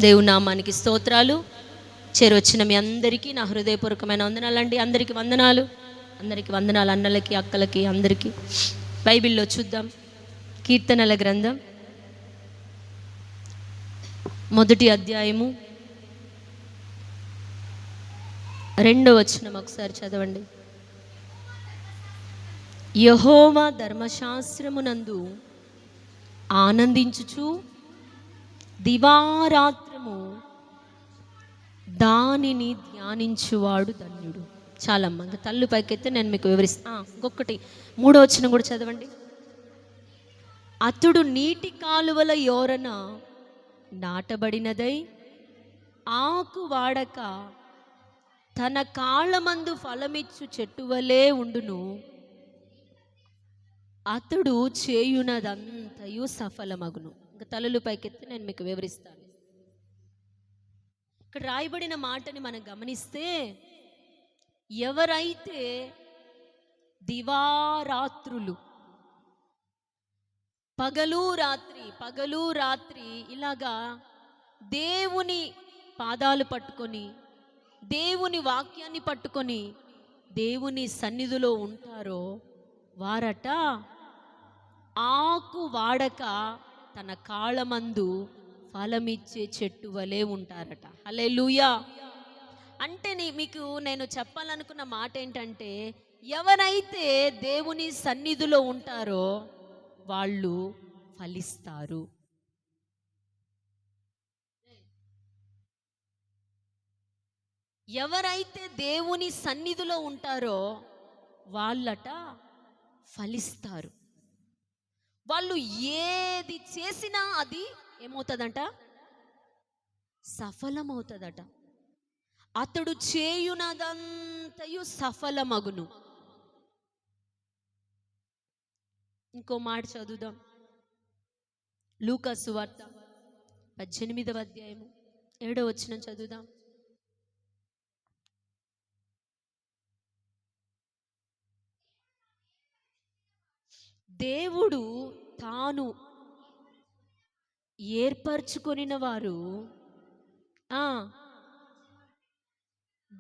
దేవుని నామానికి స్తోత్రాలు. చేరొచ్చిన మీ అందరికీ నా హృదయపూర్వకమైన వందనాలండి. అందరికీ వందనాలు, అన్నలకి, అక్కలకి, అందరికీ. బైబిల్లో చూద్దాం. కీర్తనల గ్రంథం 1వ అధ్యాయము 2వ వచనం ఒకసారి చదవండి. యెహోవా ధర్మశాస్త్రమునందు ఆనందించుచు దివారాత్రము దానిని ధ్యానించువాడు ధన్యుడు. చాలమ్మ, ఇంకా తల్లు పైకెత్తే నేను మీకు వివరిస్తాను. ఇంకొకటి 3వ వచనం కూడా చదవండి. అతడు నీటి కాలువల యోరన నాటబడినదై ఆకు వాడక తన కాళ్ళమందు ఫలమిచ్చు చెట్టు వలె ఉండును. అతడు చేయునదంతయు సఫలమగును. ఇంకా తలలు పైకెత్తి నేను మీకు వివరిస్తాను. ఇక్కడ రాయబడిన మాటని మనం గమనిస్తే, ఎవరైతే దివారాత్రులు పగలు రాత్రి ఇలాగా దేవుని పాదాలు పట్టుకొని, దేవుని వాక్యాన్ని పట్టుకొని దేవుని సన్నిధిలో ఉంటారో వారట ఆకు వాడక తన కాళ్ళమందు ఫలమిచ్చే చెట్టు వలె ఉంటారట. హల్లెలూయా. అంటే మీకు నేను చెప్పాలనుకున్న మాట ఏంటంటే, ఎవరైతే దేవుని సన్నిధిలో ఉంటారో వాళ్ళు ఫలిస్తారు. ఎవరైతే దేవుని సన్నిధిలో ఉంటారో వాళ్ళట ఫలిస్తారు. వాళ్ళు ఏది చేసినా అది ఏమవుతుందంట? సఫలమవుతుందట. అతడు చేయునదంతయు సఫలమగును. ఇంకో మాట చదువుదాం. లూకా సువార్త 18వ అధ్యాయము 7వ వచనం చదువుదాం. దేవుడు తాను ఏర్పరచుకొనిన వారు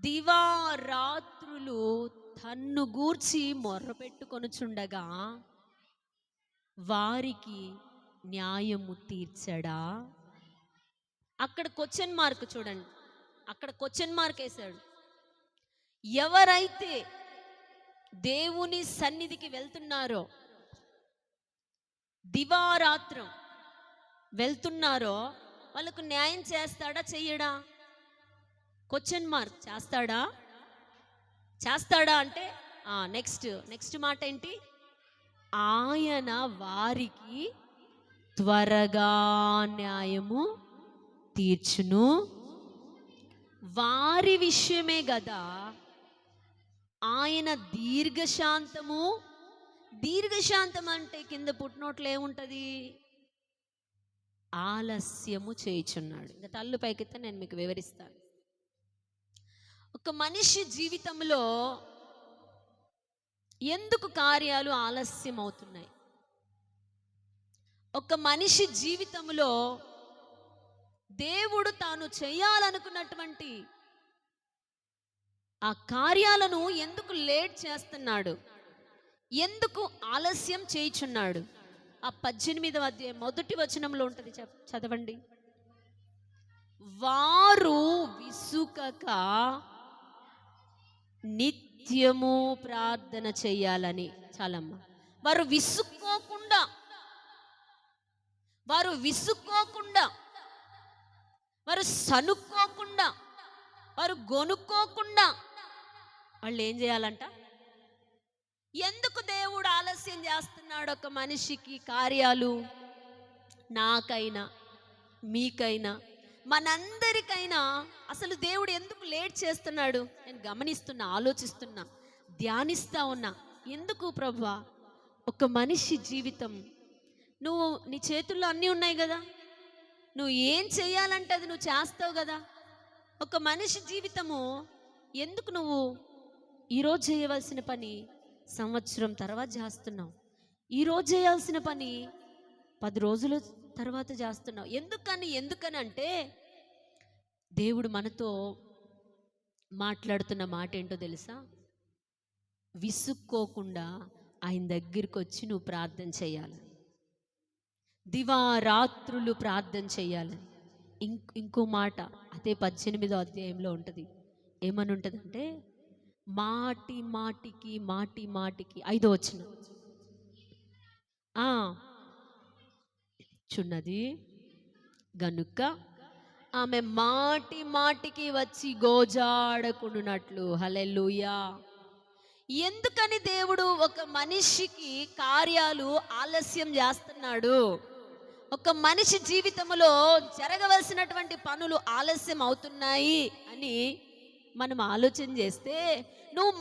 దివారాత్రులు తన్ను గూర్చి మొర్రపెట్టుకొనుచుండగా వారికి న్యాయము తీర్చడా? అక్కడ క్వశ్చన్ మార్క్ చూడండి. అక్కడ క్వశ్చన్ మార్క్ వేశాడు. ఎవరైతే దేవుని సన్నిధికి వెళ్తున్నారో, దివారాత్రం వెళ్తున్నారో వాళ్ళకు న్యాయం చేస్తాడా చెయ్యడా? Question mark. చేస్తాడా అంటే నెక్స్ట్ మాట ఏంటి? ఆయన వారికి త్వరగా న్యాయము తీర్చును. వారి విషయమే కదా ఆయన దీర్ఘశాంతం అంటే కింద పుట్టినోట్లు ఏముంటుంది? ఆలస్యము చేయుచున్నాడు. ఇంకా తల్లు పైకెత్తే నేను మీకు వివరిస్తాను. ఒక మనిషి జీవితంలో ఎందుకు కార్యాలు ఆలస్యం అవుతున్నాయి? ఒక మనిషి జీవితంలో దేవుడు తాను చేయాలనుకున్నటువంటి ఆ కార్యాలను ఎందుకు లేట్ చేస్తున్నాడు? ఎందుకు ఆలస్యం చేయుచున్నాడు? ఆ 18వ అధ్యాయం 1వ వచనంలో ఉంటుంది, చదవండి. వారు విసుకక నిత్యము ప్రార్థన చెయ్యాలని. చాలమ్మ. వారు విసుక్కోకుండా, వారు సనుక్కోకుండా, వారు గొనుక్కోకుండా వాళ్ళు ఏం చేయాలంట? ఎందుకు దేవుడు ఆలస్యం చేస్తున్నాడు ఒక మనిషికి కార్యాలు? నాకైనా, మీకైనా, మనందరికైనా అసలు దేవుడు ఎందుకు లేట్ చేస్తున్నాడు? నేను గమనిస్తున్నా, ఆలోచిస్తున్నా, ధ్యానిస్తా ఉన్నా. ఎందుకు ప్రభువా? ఒక మనిషి జీవితం, నీ చేతుల్లో అన్నీ ఉన్నాయి కదా, నువ్వు ఏం చేయాలంటే అది నువ్వు చేస్తావు కదా. ఒక మనిషి జీవితము ఎందుకు నువ్వు ఈరోజు చేయవలసిన పని సంవత్సరం తర్వాత చేస్తున్నావు? ఈరోజు చేయాల్సిన పని 10 రోజుల తర్వాత చేస్తున్నావు. ఎందుకని అంటే దేవుడు మనతో మాట్లాడుతున్న మాట ఏంటో తెలుసా? విసుక్కోకుండా ఆయన దగ్గరికి వచ్చి నువ్వు ప్రార్థన చేయాలి, దివారాత్రులు ప్రార్థన చేయాలి. ఇంకో మాట అదే 18వ అధ్యాయంలో ఉంటుంది. ఏమని ఉంటుందంటే, మాటి మాటికి 5వ వచనం చున్నది గనుక ఆమె మాటికి వచ్చి గోజాడకుండునట్లు. హల్లెలూయా. ఎందుకని దేవుడు ఒక మనిషికి కార్యాలు ఆలస్యం చేస్తున్నాడు? ఒక మనిషి జీవితంలో జరగవలసినటువంటి పనులు ఆలస్యం అవుతున్నాయి అని మనం ఆలోచన చేస్తే, నువ్వు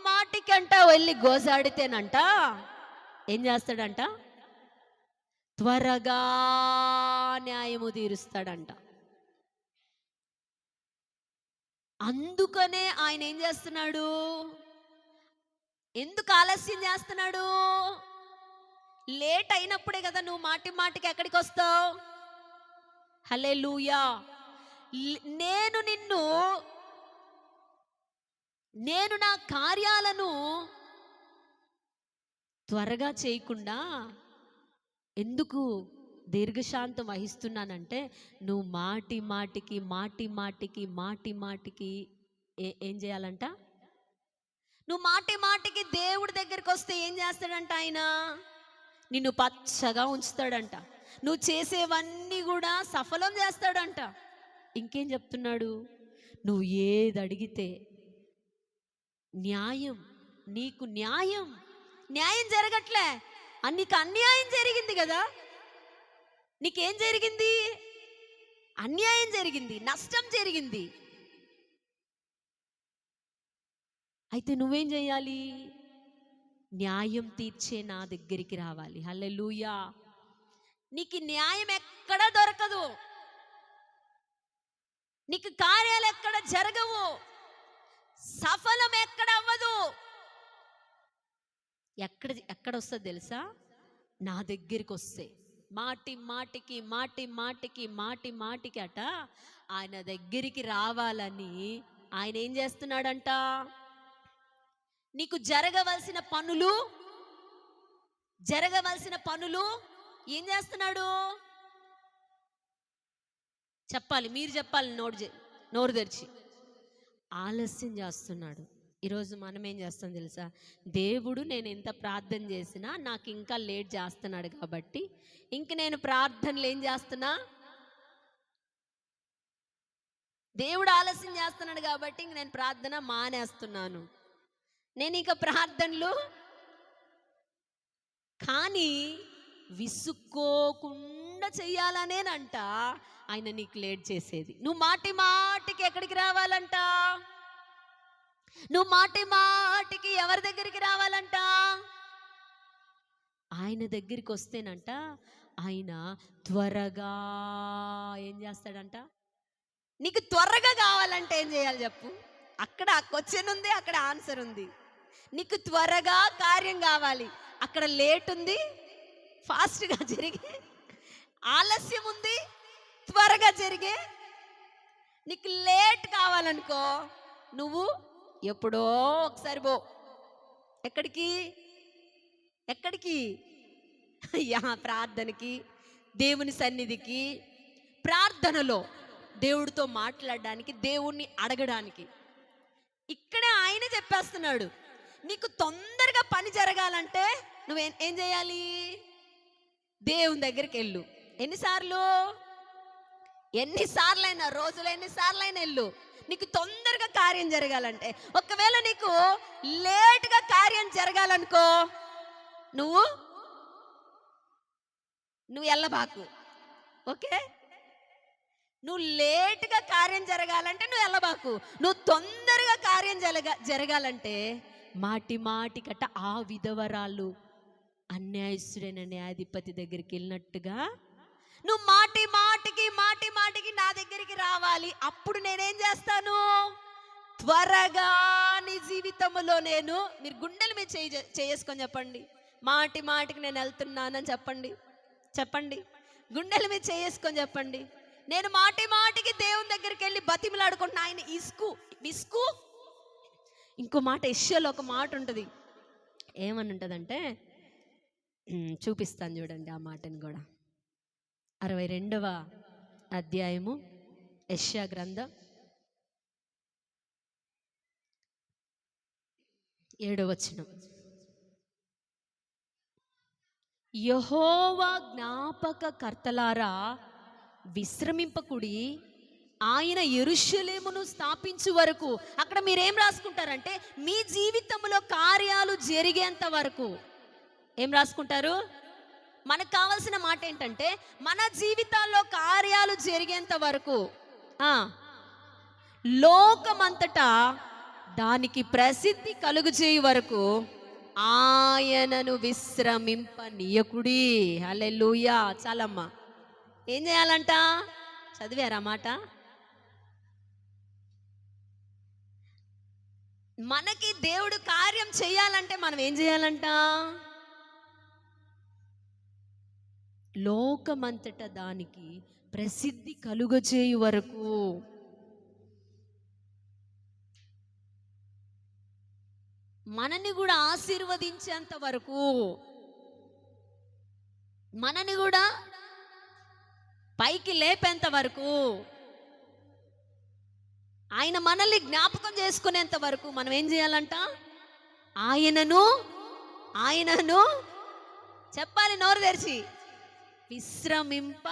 మాటికంట వెళ్ళి గోజాడితేనంట ఏం చేస్తాడంట? త్వరగా న్యాయము తీరుస్తాడంట. అందుకనే ఆయన ఏం చేస్తున్నాడు? ఎందుకు ఆలస్యం చేస్తున్నాడు? లేట్ అయినప్పుడే కదా నువ్వు మాటికి ఎక్కడికి వస్తావు? హల్లెలూయా. నేను నా కార్యాలను త్వరగా చేయకుండా ఎందుకు దీర్ఘశాంతం వహిస్తున్నానంటే, నువ్వు మాటికి ఏం చేయాలంట? నువ్వు మాటికి దేవుడి దగ్గరికి వస్తే ఏం చేస్తాడంట? ఆయన నిన్ను పచ్చగా ఉంచుతాడంట. నువ్వు చేసేవన్నీ కూడా సఫలం చేస్తాడంట. ఇంకేం చెప్తున్నాడు? నువ్వు ఏది అడిగితే నీకు న్యాయం జరగట్లే, నీకు అన్యాయం జరిగింది కదా. నీకేం జరిగింది? అన్యాయం జరిగింది, నష్టం జరిగింది. అయితే నువ్వేం చేయాలి? న్యాయం తీర్చే నా దగ్గరికి రావాలి. హల్లెలూయా. నీకు న్యాయం ఎక్కడ దొరకదు, నీకు కార్యాలు ఎక్కడ జరగవు, సఫలం ఎక్కడ అవ్వదు. ఎక్కడ వస్తుంది తెలుసా? నా దగ్గరికి వస్తే. మాటికి అట ఆయన దగ్గరికి రావాలని ఆయన ఏం చేస్తున్నాడంట? నీకు జరగవలసిన పనులు ఏం చేస్తున్నాడు? చెప్పాలి, మీరు చెప్పాలి నోరు తెరిచి. ఆలస్యం చేస్తున్నాడు. ఈరోజు మనం ఏం చేస్తాం తెలుసా? దేవుడు నేను ఎంత ప్రార్థన చేసినా నాకు ఇంకా లేట్ చేస్తున్నాడు కాబట్టి ఇంక నేను ప్రార్థనలు ఏం చేస్తున్నా? దేవుడు ఆలస్యం చేస్తున్నాడు కాబట్టి ఇంక నేను ప్రార్థన మానేస్తున్నాను, నేను ఇక ప్రార్థనలు. కానీ విసుక్కోకుండా చెయ్యాలనేనంట ఆయన నీకు లేట్ చేసేది. నువ్వు మాటికి ఎక్కడికి రావాలంట? నువ్వు మాటికి ఎవరి దగ్గరికి రావాలంట? ఆయన దగ్గరికి వస్తేనంట ఆయన త్వరగా ఏం చేస్తాడంట? నీకు త్వరగా కావాలంటే ఏం చేయాలి చెప్పు? అక్కడ క్వశ్చన్ ఉంది, అక్కడ ఆన్సర్ ఉంది. నీకు త్వరగా కార్యం కావాలి, అక్కడ లేట్ ఉంది, ఫాస్ట్గా జరిగే. ఆలస్యం ఉంది, త్వరగా జరిగే. నీకు లేట్ కావాలనుకో, నువ్వు ఎప్పుడో ఒకసారి పో. ఎక్కడికి? ప్రార్థనకి, దేవుని సన్నిధికి. ప్రార్థనలో దేవుడితో మాట్లాడడానికి, దేవుణ్ణి అడగడానికి. ఇక్కడే ఆయన చెప్పేస్తున్నాడు, నీకు తొందరగా పని జరగాలంటే నువ్వేం చేయాలి? దేవుని దగ్గరికి వెళ్ళు. ఎన్నిసార్లైనా, రోజులు ఎన్నిసార్లైనా వెళ్ళు. నీకు తొందరగా కార్యం జరగాలంటే. ఒకవేళ నీకు లేట్గా కార్యం జరగాలనుకో, నువ్వు వెళ్ళబాకు. ఓకే? నువ్వు లేట్గా కార్యం జరగాలంటే నువ్వు వెళ్ళబాకు. నువ్వు తొందరగా కార్యం జరగాలంటే మాటికట ఆ విధవరాలు అన్యాయస్తుడైన న్యాయాధిపతి దగ్గరికి వెళ్ళినట్టుగా నువ్వు మాటికి నా దగ్గరికి రావాలి. అప్పుడు నేనేం చేస్తాను? త్వరగా నీ జీవితంలో మీరు గుండెలు మీద చేసుకొని చెప్పండి, మాటికి నేను వెళ్తున్నానని చెప్పండి. గుండెల మీద చేసుకొని చెప్పండి, నేను మాటి మాటికి దేవుని దగ్గరికి వెళ్ళి బతిమలాడుకుంటున్నా, ఆయన విసుకు. ఇంకో మాట యెషయాలో ఒక మాట ఉంటుంది, ఏమని ఉంటుందంటే, చూపిస్తాను చూడండి ఆ మాటని కూడా. 62వ అధ్యాయము యెషయా గ్రంథం 7వ వచనం. యెహోవా జ్ఞాపక కర్తలారా విశ్రమింపకుడి, ఆయన యెరూషలేమును స్థాపించు వరకు. అక్కడ మీరేం రాసుకుంటారంటే, మీ జీవితంలో కార్యాలు జరిగేంత వరకు ఏం రాసుకుంటారు? మనకు కావాల్సిన మాట ఏంటంటే, మన జీవితాల్లో కార్యాలు జరిగేంత వరకు, లోకమంతటా దానికి ప్రసిద్ధి కలుగుచేయ వరకు ఆయనను విశ్రమింపనీయకుడి. హల్లెలూయా. చాలమ్మా. ఏం చేయాలంట? చదివారా మాట? మనకి దేవుడు కార్యం చేయాలంటే మనం ఏం చేయాలంట? లోకమంతటా దానికి ప్రసిద్ధి కలుగజేయు వరకు. మనని కూడా ఆశీర్వదించేంత వరకు, మనని కూడా పైకి లేపేంత వరకు, ఆయన మనల్ని జ్ఞాపకం చేసుకునేంత వరకు మనం ఏం చేయాలంట? ఆయనను చెప్పాలి నోరు తెరిచి, విశ్రమింప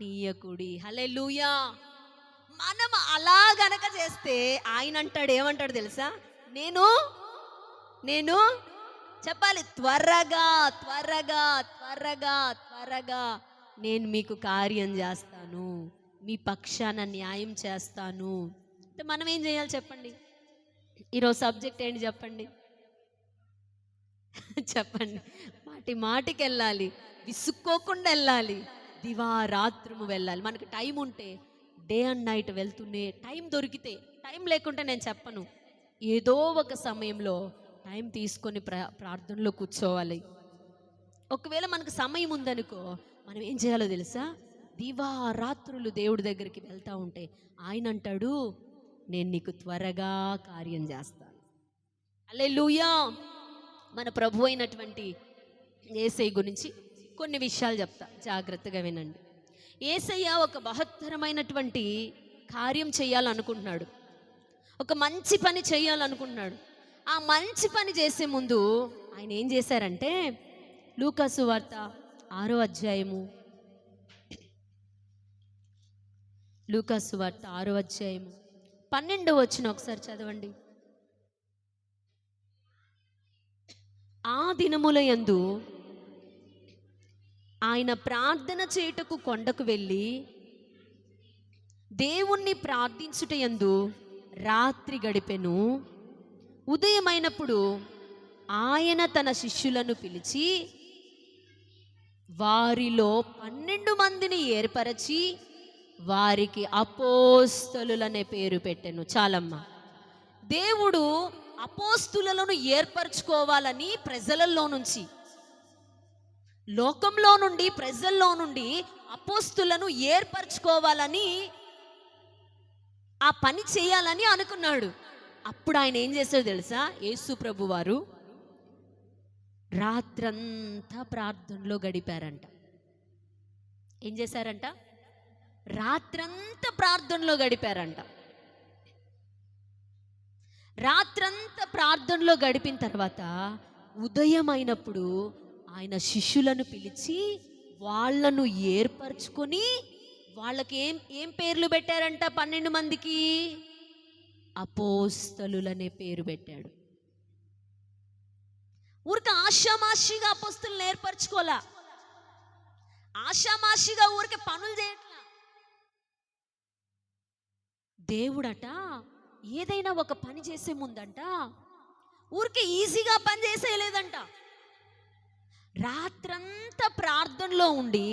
నీయకుడి. హల్లెలూయా. మనం అలా గనక చేస్తే ఆయన అంటాడు, ఏమంటాడు తెలుసా? నేను చెప్పాలి, త్వరగా నేను మీకు కార్యం చేస్తాను, మీ పక్షాన న్యాయం చేస్తాను. అంటే మనం ఏం చేయాలి చెప్పండి? ఈరోజు సబ్జెక్ట్ ఏంటి చెప్పండి? మాటికి వెళ్ళాలి, విసుక్కోకుండా వెళ్ళాలి, దివారాత్రము వెళ్ళాలి. మనకి టైం ఉంటే డే అండ్ నైట్ వెళ్తూనే, టైం దొరికితే, టైం లేకుంటే నేను చెప్పను, ఏదో ఒక సమయంలో టైం తీసుకొని ప్రార్థనలో కూర్చోవాలి. ఒకవేళ మనకు సమయం ఉందనుకో, మనం ఏం చేయాలో తెలుసా? దివారాత్రులు దేవుడి దగ్గరికి వెళ్తూ ఉంటే ఆయన అంటాడు, నేను నీకు త్వరగా కార్యం చేస్తాను. హల్లెలూయా. మన ప్రభు అయినటువంటి యేసయ్య గురించి కొన్ని విషయాలు చెప్తా, జాగ్రత్తగా వినండి. యేసయ్య ఒక మహత్తరమైనటువంటి కార్యం చేయాలనుకుంటున్నాడు, ఒక మంచి పని చేయాలనుకుంటున్నాడు. ఆ మంచి పని చేసే ముందు ఆయన ఏం చేశారంటే, లూకాసు వార్త 6వ అధ్యాయము, లూకాసు వార్త 6వ అధ్యాయము 12వ వచనం ఒకసారి చదవండి. ఆ దినముల యందు ఆయన ప్రార్థన చేయుటకు కొండకు వెళ్ళి దేవుణ్ణి ప్రార్థించుట యందు రాత్రి గడిపెను. ఉదయమైనప్పుడు ఆయన తన శిష్యులను పిలిచి వారిలో 12 మందిని ఏర్పరచి వారికి అపోస్తలులనే పేరు పెట్టెను. చాలమ్మా. దేవుడు అపోస్తులను ఏర్పరచుకోవాలని ప్రజలలో నుంచి, లోకంలో నుండి, ప్రజల్లో నుండి అపోస్తులను ఏర్పరచుకోవాలని, ఆ పని చేయాలని అనుకున్నాడు. అప్పుడు ఆయన ఏం చేశాడు తెలుసా? యేసు ప్రభు వారు రాత్రంతా ప్రార్థనలో గడిపారంట. ఏం చేశారంట? రాత్రంతా ప్రార్థనలో గడిపారంట. రాత్రంతా ప్రార్థనలో గడిపిన తర్వాత ఉదయం అయినప్పుడు ఆయన శిష్యులను పిలిచి వాళ్ళను ఏర్పరచుకొని వాళ్ళకి ఏం పేర్లు పెట్టారంట? 12 మందికి అపోస్తలులనే పేరు పెట్టాడు. ఊరికే ఆషామాషిగా అపోస్తలులను ఏర్పరచుకోలా, ఆషామాషిగా ఊరికే పనులు చేయట్లా. దేవుడట ఏదైనా ఒక పని చేసే ముందంట ఊరికే ఈజీగా పని చేసేయలేదంట. రాత్రంతా ప్రార్థనలో ఉండి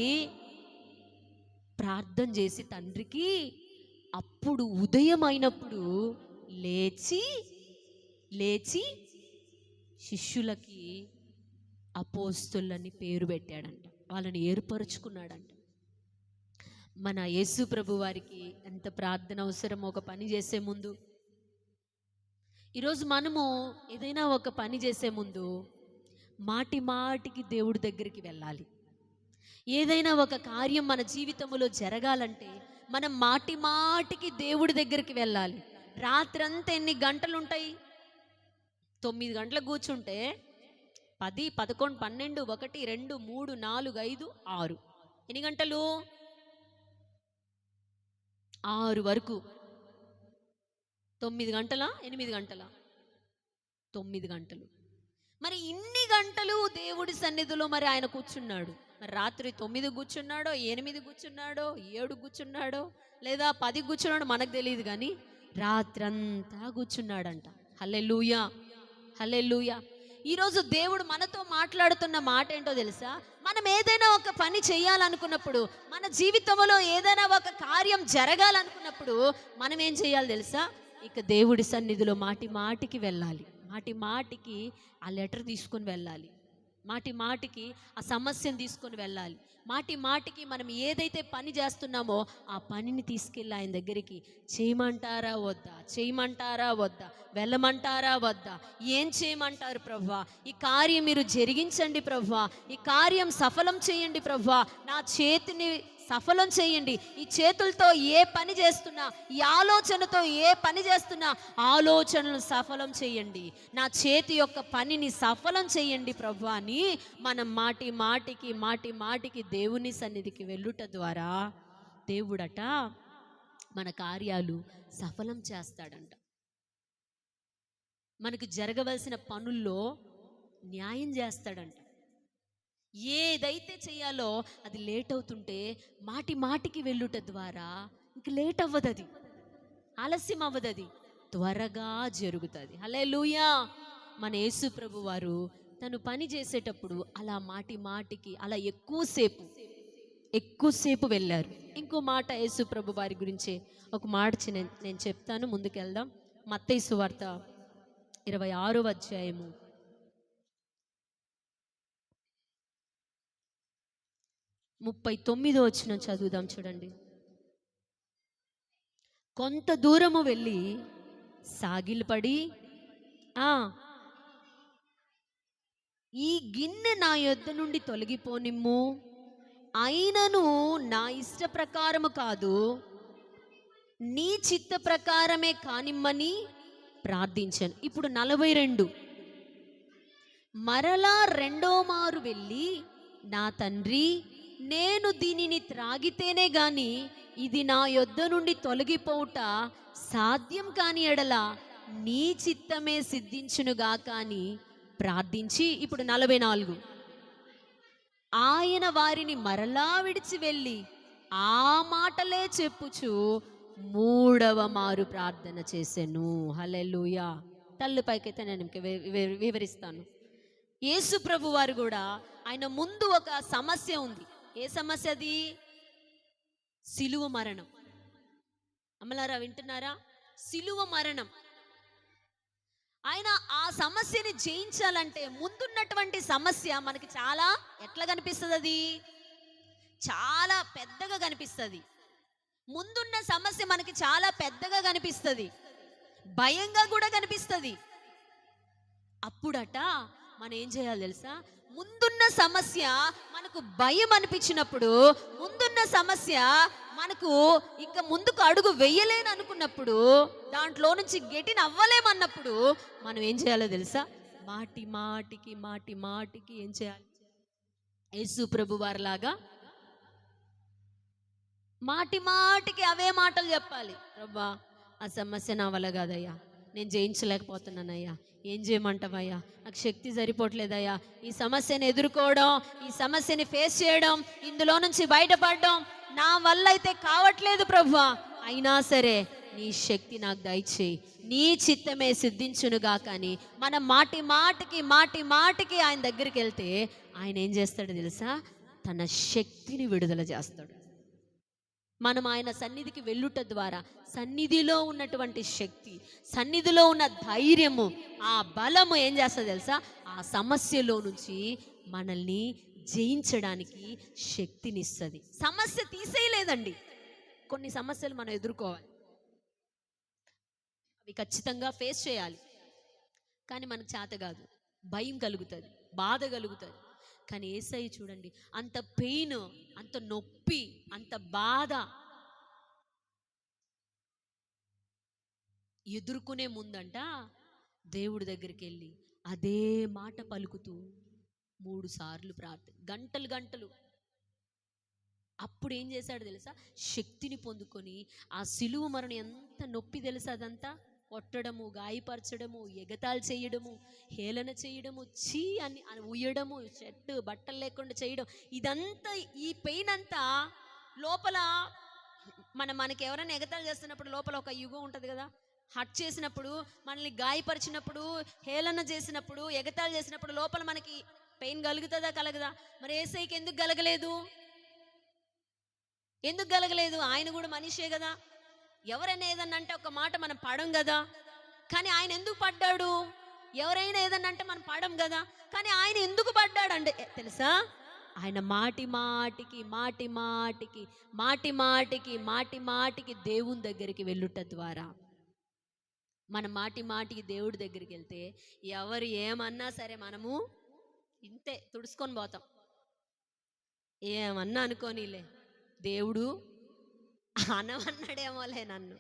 ప్రార్థన చేసి తండ్రికి, అప్పుడు ఉదయం అయినప్పుడు లేచి శిష్యులకి అపోస్తలులని పేరు పెట్టాడంట. వాళ్ళని ఏర్పరుచుకున్నాడంట. మన యేసు ప్రభు వారికి ఎంత ప్రార్థన అవసరమో ఒక పని చేసే ముందు. ఈరోజు మనము ఏదైనా ఒక పని చేసే ముందు మాటి మాటికి దేవుడి దగ్గరికి వెళ్ళాలి. ఏదైనా ఒక కార్యం మన జీవితంలో జరగాలంటే మనం మాటి మాటికి దేవుడి దగ్గరికి వెళ్ళాలి. రాత్రంతా ఎన్ని గంటలు ఉంటాయి? 9 గంటలకు కూర్చుంటే 10, 11, 12, 1, 2, 3, 4, 5, 6 ఎన్ని గంటలు? 6 వరకు. 9 గంటలా 8 గంటలా? 9 గంటలు. మరి ఇన్ని గంటలు దేవుడి సన్నిధిలో మరి ఆయన కూర్చున్నాడు. మరి రాత్రి 9 కూర్చున్నాడో, 8 కూర్చున్నాడో, 7 కూర్చున్నాడో, లేదా 10 కూర్చున్నాడో మనకు తెలియదు, కానీ రాత్రంతా కూర్చున్నాడంట. హల్లెలూయా, హల్లెలూయా. ఈరోజు దేవుడు మనతో మాట్లాడుతున్న మాట ఏంటో తెలుసా? మనం ఏదైనా ఒక పని చేయాలనుకున్నప్పుడు, మన జీవితంలో ఏదైనా ఒక కార్యం జరగాలనుకున్నప్పుడు మనం ఏం చేయాలి తెలుసా? ఇక దేవుడి సన్నిధిలో మాటి మాటికి వెళ్ళాలి. మాటి మాటికి ఆ లెటర్ తీసుకొని వెళ్ళాలి. మాటి మాటికి ఆ సమస్యను తీసుకొని వెళ్ళాలి. మాటి మాటికి మనం ఏదైతే పని చేస్తున్నామో ఆ పనిని తీసుకెళ్ళి ఆయన దగ్గరికి చేయమంటారా వద్దా, చేయమంటారా వద్దా, వెళ్ళమంటారా వద్దా, ఏం చేయమంటారు ప్రభువా, ఈ కార్యం మీరు జరిగించండి ప్రభువా, ఈ కార్యం సఫలం చేయండి ప్రభువా, నా చేతిని సఫలం చేయండి, ఈ చేతులతో ఏ పని చేస్తున్నా, ఈ ఆలోచనతో ఏ పని చేస్తున్నా ఆలోచనలు సఫలం చేయండి, నా చేతి యొక్క పనిని సఫలం చేయండి ప్రభువా అని మనం మాటి మాటికి దేవుని సన్నిధికి వెళ్ళుట ద్వారా దేవుడట మన కార్యాలు సఫలం చేస్తాడంట. మనకు జరగవలసిన పనుల్లో న్యాయం చేస్తాడంట. ఏదైతే చేయాలో అది లేట్ అవుతుంటే మాటికి వెళ్ళుట ద్వారా ఇంక లేట్ అవ్వదు, అది ఆలస్యం అవ్వదు, అది త్వరగా జరుగుతుంది. హల్లెలూయా. మన యేసు ప్రభు వారు తను పని చేసేటప్పుడు అలా మాటికి అలా ఎక్కువసేపు వెళ్ళారు. ఇంకో మాట యేసు ప్రభు వారి గురించి ఒక మాట నేను చెప్తాను, ముందుకెళ్దాం. మత్తయి సువార్త 26వ అధ్యాయము 39వ వచనం చదువుదాం, చూడండి. కొంత దూరము వెళ్ళి సాగిలపడి, ఈ గిన్నె నా యొద్ద నుండి తొలగిపోనిమ్ము, అయినను నా ఇష్ట ప్రకారము కాదు, నీ చిత్త ప్రకారమే కానిమ్మని ప్రార్థించాను. ఇప్పుడు 42. మరలా రెండో మారు వెళ్ళి, నా తండ్రి, నేను దీనిని త్రాగితేనే గాని ఇది నా యొద్ద నుండి తొలగిపోవుట సాధ్యం కాని ఎడల నీ చిత్తమే సిద్ధించునుగా కానీ ప్రార్థించి, ఇప్పుడు 44. ఆయన వారిని మరలా విడిచి వెళ్ళి ఆ మాటలే చెప్పుచు 3వ మారు ప్రార్థన చేసెను. హల్లెలూయా. తల్లి పైకైతే నేను వివరిస్తాను. యేసు ప్రభు వారు కూడా ఆయన ముందు ఒక సమస్య ఉంది. ఏ సమస్య అది? సిలువ మరణం. అమ్మలారా వింటున్నారా? సిలువ మరణం. ఆయన ఆ సమస్యని జయించాలంటే ముందున్నటువంటి సమస్య మనకి చాలా ఎట్లా కనిపిస్తుంది? అది చాలా పెద్దగా కనిపిస్తుంది. ముందున్న సమస్య మనకి చాలా పెద్దగా కనిపిస్తుంది, భయంగా కూడా కనిపిస్తుంది. అప్పుడట మనం ఏం చేయాలి తెలుసా? ముందున్న సమస్య మనకు భయం అనిపించినప్పుడు, ముందున్న సమస్య మనకు ఇంకా ముందుకు అడుగు వెయ్యలేని అనుకున్నప్పుడు, దాంట్లో నుంచి గెటిన్ అవ్వలేమన్నప్పుడు మనం ఏం చేయాలో తెలుసా? మాటికి ఏం చేయాలి? యేసు ప్రభు వారిలాగా మాటికి అవే మాటలు చెప్పాలి. ప్రభా, ఆ సమస్య నా వల్ల కాదయ్యా, నేను జయించలేకపోతున్నానయ్యా, ఏం చేయమంటావయ్యా, నాకు శక్తి సరిపోవట్లేదయ్యా, ఈ సమస్యను ఎదుర్కోవడం, ఈ సమస్యని ఫేస్ చేయడం, ఇందులో నుంచి బయటపడడం నా వల్ల అయితే కావట్లేదు ప్రభువా, అయినా సరే నీ శక్తి నాకు దయచేయి, నీ చిత్తమే సిద్ధించునుగా. కానీ మనం మాటికి ఆయన దగ్గరికి వెళ్తే ఆయన ఏం చేస్తాడో తెలుసా? తన శక్తిని విడుదల చేస్తాడు. మనం ఆయన సన్నిధికి వెళ్ళుట ద్వారా సన్నిధిలో ఉన్నటువంటి శక్తి, సన్నిధిలో ఉన్న ధైర్యము, ఆ బలము ఏం చేస్తుంది తెలుసా? ఆ సమస్యలో నుంచి మనల్ని జయించడానికి శక్తినిస్తుంది. సమస్య తీసేయలేదండి, కొన్ని సమస్యలు మనం ఎదుర్కోవాలి, అవి ఖచ్చితంగా ఫేస్ చేయాలి. కానీ మనకు చేత కాదు, భయం కలుగుతుంది, బాధ కలుగుతుంది. కానీ యేసయ్య చూడండి, అంత పెయిన్, అంత నొప్పి, అంత బాధ ఎదుర్కొనే ముందంట దేవుడి దగ్గరికి వెళ్ళి అదే మాట పలుకుతూ 3 సార్లు ప్రార్థన, గంటలు గంటలు. అప్పుడు ఏం చేశాడు తెలుసా? శక్తిని పొందుకొని ఆ సిలువ మరణం ఎంత నొప్పి తెలుసా? అదంతా కొట్టడము, గాయపరచడము, ఎగతాళి చేయడము, హేళన చేయడము, చీ అని ఉయ్యడము, చెట్టు బట్టలు లేకుండా చేయడం, ఇదంతా, ఈ పెయిన్ అంతా లోపల మనకి ఎవరైనా ఎగతాళి చేస్తున్నప్పుడు లోపల ఒక యుగం ఉంటుంది కదా. హట్ చేసినప్పుడు, మనల్ని గాయపరిచినప్పుడు, హేళన చేసినప్పుడు, ఎగతాళి చేసినప్పుడు లోపల మనకి పెయిన్ కలుగుతుందా కలగదా? మరి యేసయ్యకి ఎందుకు కలగలేదు? ఎందుకు కలగలేదు? ఆయన కూడా మనిషే కదా. ఎవరైనా ఏదన్నా అంటే ఒక మాట మనం పడం కదా, కానీ ఆయన ఎందుకు పడ్డాడు? ఎవరైనా ఏదన్నా అంటే మనం పడం కదా, కానీ ఆయన ఎందుకు పడ్డాడు అంటే తెలుసా? ఆయన మాటి మాటికి దేవుని దగ్గరికి వెళ్ళుట ద్వారా, మన మాటికి దేవుడి దగ్గరికి వెళ్తే ఎవరు ఏమన్నా సరే మనము ఇంతే తుడుచుకొని పోతాం. ఏమన్నా అనుకోనిలే, దేవుడు అనమన్నాడేమోలే, నన్ను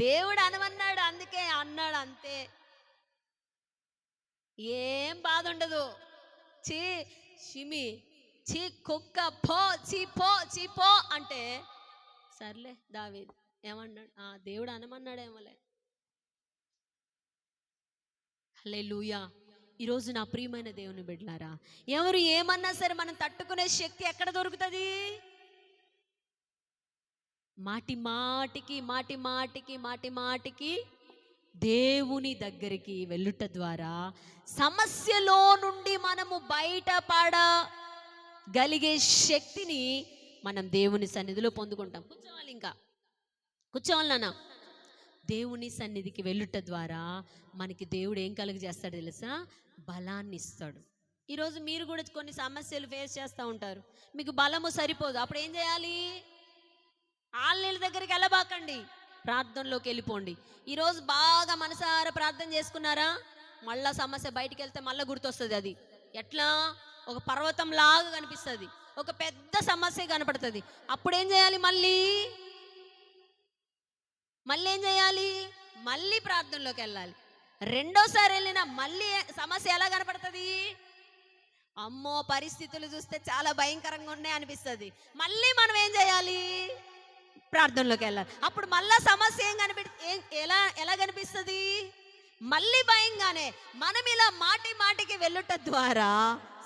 దేవుడు అనమన్నాడు అందుకే అన్నాడు అంతే, ఏం బాధ ఉండదు. చీ షిమి, చీ కుక్క, పో చీ పో అంటే సర్లే దావీదు ఏమన్నాడు, దేవుడు అనమన్నాడేమోలే. హల్లెలూయా. ఈరోజు నా ప్రియమైన దేవుని బిడ్డలారా, ఎవరు ఏమన్నా సరే మనం తట్టుకునే శక్తి ఎక్కడ దొరుకుతుంది? మాటిమాటికి దేవుని దగ్గరికి వెళ్ళుట ద్వారా సమస్యలో నుండి మనము బయటపడగలిగే శక్తిని మనం దేవుని సన్నిధిలో పొందుకుంటాం. కూర్చోవాలి నాన్న. దేవుని సన్నిధికి వెళ్ళుట ద్వారా మనకి దేవుడు ఏం కలుగజేస్తాడు తెలుసా? బలాన్ని ఇస్తాడు. ఈరోజు మీరు కూడా కొన్ని సమస్యలు ఫేస్ చేస్తూ ఉంటారు, మీకు బలము సరిపోదు. అప్పుడు ఏం చేయాలి? ఆళ్ళ దగ్గరికి వెళ్ళబాకండి, ప్రార్థనలోకి వెళ్ళిపోండి. ఈరోజు బాగా మనసారా ప్రార్థన చేసుకున్నారా, మళ్ళా సమస్య బయటికి వెళ్తే మళ్ళీ గుర్తొస్తుంది. అది ఎట్లా? ఒక పర్వతం లాగా కనిపిస్తుంది, ఒక పెద్ద సమస్య కనపడుతుంది. అప్పుడు ఏం చేయాలి? మళ్ళీ ఏం చేయాలి? మళ్ళీ ప్రార్థనలోకి వెళ్ళాలి. రెండోసారి వెళ్ళినా మళ్ళీ సమస్య ఎలా కనపడుతుంది? అమ్మో, పరిస్థితులు చూస్తే చాలా భయంకరంగా ఉన్నాయి అనిపిస్తుంది. మళ్ళీ మనం ఏం చేయాలి? ప్రార్థనలోకి వెళ్ళాలి. అప్పుడు మళ్ళా సమస్య ఎలా కనిపిస్తుంది? మళ్ళీ భయంగానే. మనం ఇలా మాటికి వెళ్ళుట ద్వారా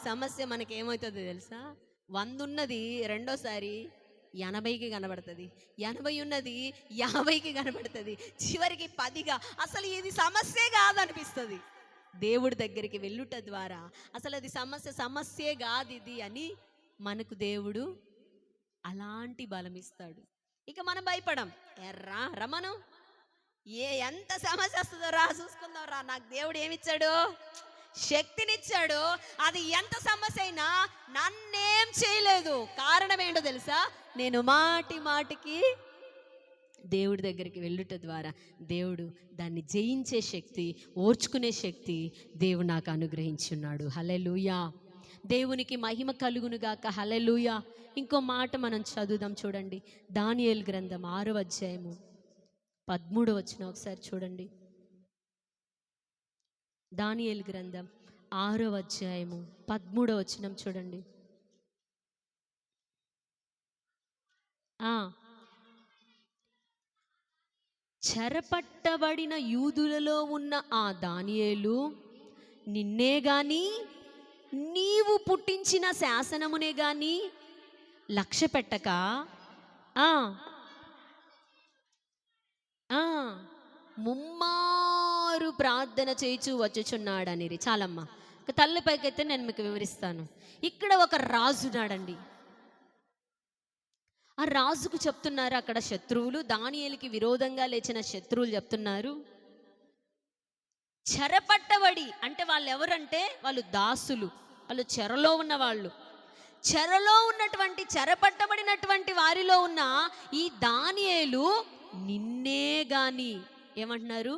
సమస్య మనకి ఏమవుతుంది తెలుసా? 100 ఉన్నది రెండోసారి 80కి కనబడుతుంది, 80 ఉన్నది 50కి కనబడుతుంది, చివరికి 10గా. అసలు ఇది సమస్యే కాదనిపిస్తుంది. దేవుడి దగ్గరికి వెళ్ళుట ద్వారా అసలు అది సమస్యే కాదు ఇది అని మనకు దేవుడు అలాంటి బలం ఇస్తాడు. ఇక మనం భయపడం, రమను ఎంత సమస్య వస్తుందో రా, చూసుకుందాం రా, నాకు దేవుడు ఏమిచ్చాడు? శక్తినిచ్చాడు. అది ఎంత సమస్య అయినా నన్నేం చేయలేదు. కారణం ఏంటో తెలుసా? నేను మాటికి దేవుడి దగ్గరికి వెళ్ళుట ద్వారా దేవుడు దాన్ని జయించే శక్తి, ఓర్చుకునే శక్తి దేవుడు నాకు అనుగ్రహించున్నాడు. హల్లెలూయా. దేవునికి మహిమ కలుగును గాక. హల్లెలూయా. ఇంకో మాట మనం చదువుదాం, చూడండి. దానియేలు గ్రంథం 6వ అధ్యాయము 13వ వచనం ఒకసారి చూడండి. దానియేలు గ్రంథం 6వ అధ్యాయము 13వ వచనం చూడండి. చెరపట్టబడిన యూదులలో ఉన్న ఆ దానియేలు నిన్నే గాని నీవు పుట్టించిన శాసనమునే గాని లక్ష్య పెట్టక ముమ్మారు ప్రార్థన చేయిచు వచ్చుచున్నాడని. చాలమ్మా, తల్లిపైకైతే నేను మీకు వివరిస్తాను. ఇక్కడ ఒక రాజున్నాడండి. ఆ రాజుకు చెప్తున్నారు అక్కడ శత్రువులు, దానియేలుకి విరోధంగా లేచిన శత్రువులు చెప్తున్నారు, చెరపట్టబడి అంటే వాళ్ళు ఎవరంటే వాళ్ళు దాసులు, వాళ్ళు చెరలో ఉన్నవాళ్ళు. చెరలో ఉన్నటువంటి, చెరపట్టబడినటువంటి వారిలో ఉన్న ఈ దానియేలు నిన్నే గాని, ఏమంటున్నారు,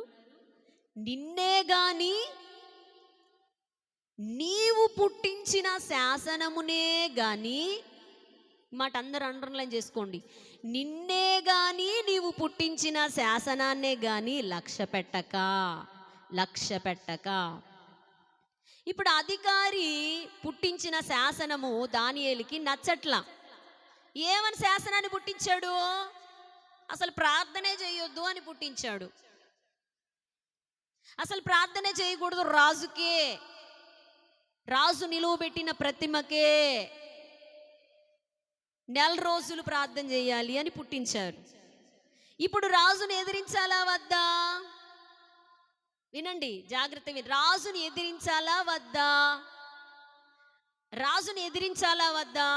నిన్నే గాని నీవు పుట్టించిన శాసనమునే గాని, మాట అందరూ అండర్లైన్ చేసుకోండి, నిన్నే గాని నీవు పుట్టించిన శాసనాన్నే గాని లక్ష్య పెట్టక. ఇప్పుడు అధికారి పుట్టించిన శాసనము దానియేలుకి నచ్చట్లా. ఏమని శాసనాన్ని పుట్టించాడు? అసలు ప్రార్థనే చేయొద్దు అని పుట్టించాడు. అసలు ప్రార్థనే చేయకూడదు రాజుకే, రాజు నిలువ పెట్టిన ప్రతిమకే 4 రోజులు ప్రార్థన చేయాలి అని పుట్టించారు. ఇప్పుడు రాజుని ఎదిరించాలా వద్దా? వినండి, జాగ్రత్త వినండి. రాజుని ఎదిరించాలా వద్దా? రాజుని ఎదిరించాలా వద్దా?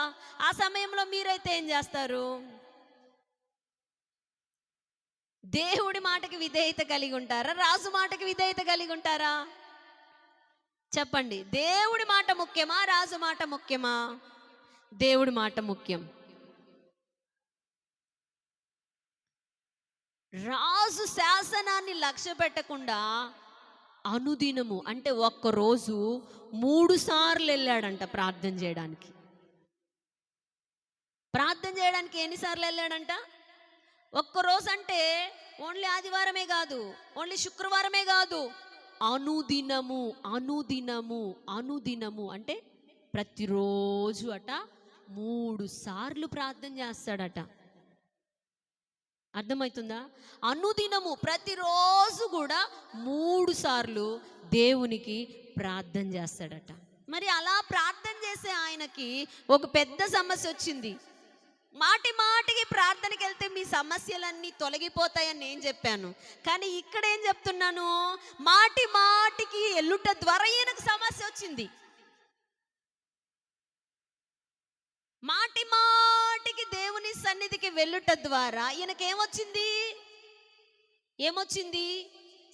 ఆ సమయంలో మీరైతే ఏం చేస్తారు? దేవుడి మాటకి విధేయత కలిగి ఉంటారా? రాజు మాటకి విధేయత కలిగి ఉంటారా? చెప్పండి. దేవుడి మాట ముఖ్యమా, రాజు మాట ముఖ్యమా? దేవుడి మాట ముఖ్యం. రాజు శాసనాన్ని లక్ష్య పెట్టకుండా అనుదినము, అంటే ఒక్కరోజు 3 సార్లు వెళ్ళాడంట ప్రార్థన చేయడానికి. ప్రార్థన చేయడానికి ఎన్నిసార్లు వెళ్ళాడంట? ఒక్కరోజు అంటే ఓన్లీ ఆదివారమే కాదు, ఓన్లీ శుక్రవారమే కాదు, అనుదినము అంటే ప్రతిరోజు అట 3 సార్లు ప్రార్థన చేస్తాడట. అర్థమవుతుందా? అనుదినము ప్రతిరోజు కూడా 3 సార్లు దేవునికి ప్రార్థన చేస్తాడట. మరి అలా ప్రార్థన చేసే ఆయనకి ఒక పెద్ద సమస్య వచ్చింది. మాటికి ప్రార్థనకి వెళ్తే మీ సమస్యలన్నీ తొలగిపోతాయని నేను చెప్పాను, కానీ ఇక్కడ ఏం చెప్తున్నాను, మాటికి ఎల్లుట ద్వారా ఈయనకు సమస్య వచ్చింది. మాటికి దేవుని సన్నిధికి వెళ్ళుట ద్వారా ఈయనకేమొచ్చింది?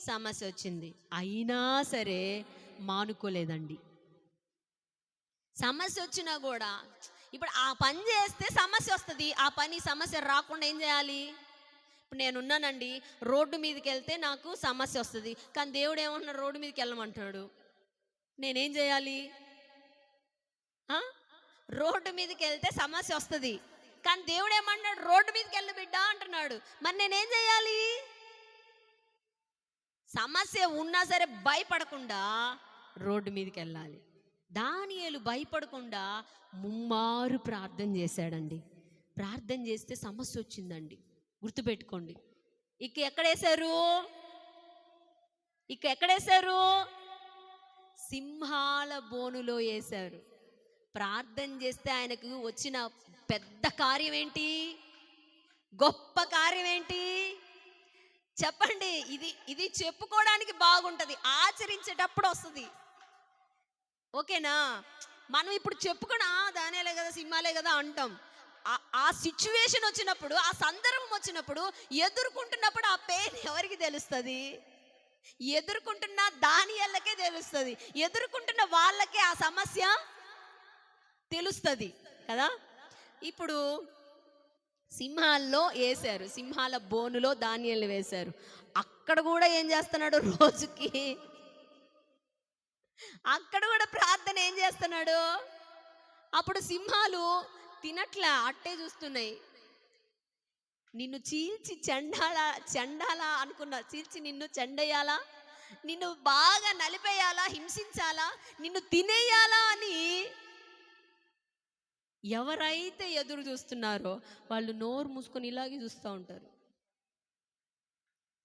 సమస్య వచ్చింది. అయినా సరే మానుకోలేదండి. సమస్య వచ్చినా కూడా, ఇప్పుడు ఆ పని చేస్తే సమస్య వస్తుంది, ఆ సమస్య రాకుండా ఏం చేయాలి? ఇప్పుడు నేనున్నానండి, రోడ్డు మీదకి వెళ్తే నాకు సమస్య వస్తుంది, కానీ దేవుడు ఏమంటున్నాడు? రోడ్డు మీదకి వెళ్ళమంటున్నాడు. నేనేం చేయాలి? రోడ్డు మీదకి వెళ్తే సమస్య వస్తుంది, కానీ దేవుడు ఏమన్నాడు? రోడ్డు మీదకి వెళ్ళు బిడ్డ అంటున్నాడు. మరి నేనేం చేయాలి? సమస్య ఉన్నా సరే భయపడకుండా రోడ్డు మీదకి వెళ్ళాలి. దానియేలు భయపడకుండా ముమ్మారు ప్రార్థన చేశాడండి. ప్రార్థన చేస్తే సమస్య వచ్చిందండి. గుర్తుపెట్టుకోండి. ఇక ఎక్కడేశారు? సింహాల బోనులో వేశారు. ప్రార్థన చేస్తే ఆయనకు వచ్చిన పెద్ద కార్యం ఏంటి? గొప్ప కార్యం ఏంటి? చెప్పండి. ఇది చెప్పుకోవడానికి బాగుంటుంది, ఆచరించేటప్పుడు వస్తుంది. ఓకేనా? మనం ఇప్పుడు చెప్పుకున్నా దానేలే కదా, సింహాలే కదా అంటాం. ఆ సిచ్యువేషన్ వచ్చినప్పుడు, ఆ సందర్భం వచ్చినప్పుడు, ఎదుర్కొంటున్నప్పుడు ఆ పెయిన్ ఎవరికి తెలుస్తుంది? ఎదుర్కొంటున్న దానియేలుకే తెలుస్తుంది. ఎదుర్కొంటున్న వాళ్ళకే ఆ సమస్య తెలుస్తుంది కదా. ఇప్పుడు సింహాల్లో వేశారు, సింహాల బోనులో దానియేలు వేశారు. అక్కడ కూడా ఏం చేస్తున్నాడు? రోజుకి అక్కడ కూడా ప్రార్థన ఏం చేస్తున్నాడు? అప్పుడు సింహాలు తినట్లా, అట్టే చూస్తున్నాయి. నిన్ను చీల్చి చెండాలా అనుకున్నా, చీల్చి నిన్ను చెండేయాలా, నిన్ను బాగా నలిపేయాలా, హింసించాలా, నిన్ను తినేయాలా అని ఎవరైతే ఎదురు చూస్తున్నారో వాళ్ళు నోరు మూసుకొని ఇలాగే చూస్తూ ఉంటారు.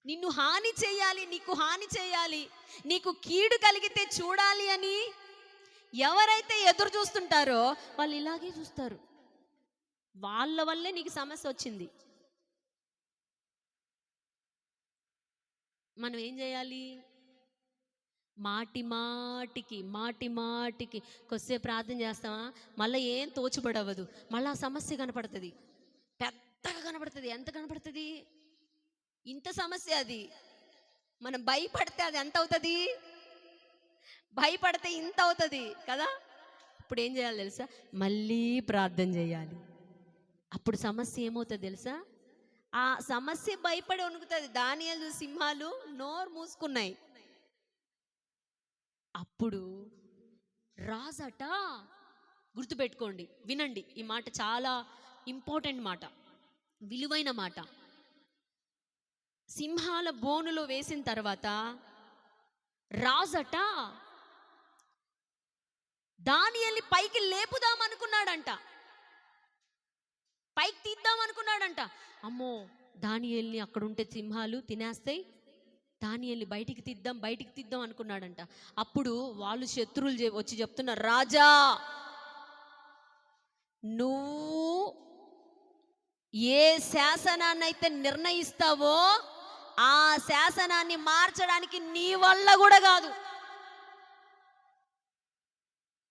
నిన్ను హాని చేయాలి, నీకు హాని చేయాలి, నీకు కీడు కలిగితే చూడాలి అని ఎవరైతే ఎదురు చూస్తుంటారో వాళ్ళు ఇలాగే చూస్తారు. వాళ్ళ వల్లే నీకు సమస్య వచ్చింది. మనం ఏం చేయాలి? మాటికి కొద్దిసేపు ప్రార్థన చేస్తామా, మళ్ళీ ఏం తోచుబడవదు, మళ్ళీ ఆ సమస్య కనపడుతుంది, పెద్దగా కనపడుతుంది. ఎంత కనపడుతుంది? ఇంత సమస్య. అది మనం భయపడితే అది ఎంత అవుతుంది? భయపడితే ఇంత అవుతుంది కదా. అప్పుడు ఏం చేయాలి తెలుసా? మళ్ళీ ప్రార్థన చేయాలి. అప్పుడు సమస్య ఏమవుతుంది తెలుసా? ఆ సమస్య భయపడి వణుకుతుంది. దానియేలు సింహాలు నోరు మూసుకున్నాయి. అప్పుడు రాజట, గుర్తుపెట్టుకోండి, వినండి, ఈ మాట చాలా ఇంపార్టెంట్ మాట, విలువైన మాట. సింహాల బోనులో వేసిన తర్వాత రాజట దానియేలుని పైకి లేపుదాం అనుకున్నాడంట, పైకి తీద్దాం అనుకున్నాడంట. అమ్మో, దానియేలుని అక్కడ ఉంటే సింహాలు తినేస్తాయి, దానియేలుని బయటికి తీద్దాం అనుకున్నాడంట. అప్పుడు వాళ్ళు శత్రువులు వచ్చి చెప్తున్నారు, రాజా నువ్వు ఏ శాసనాన్ని అయితే నిర్ణయిస్తావో ఆ శాసనాన్ని మార్చడానికి నీ వల్ల కూడా కాదు.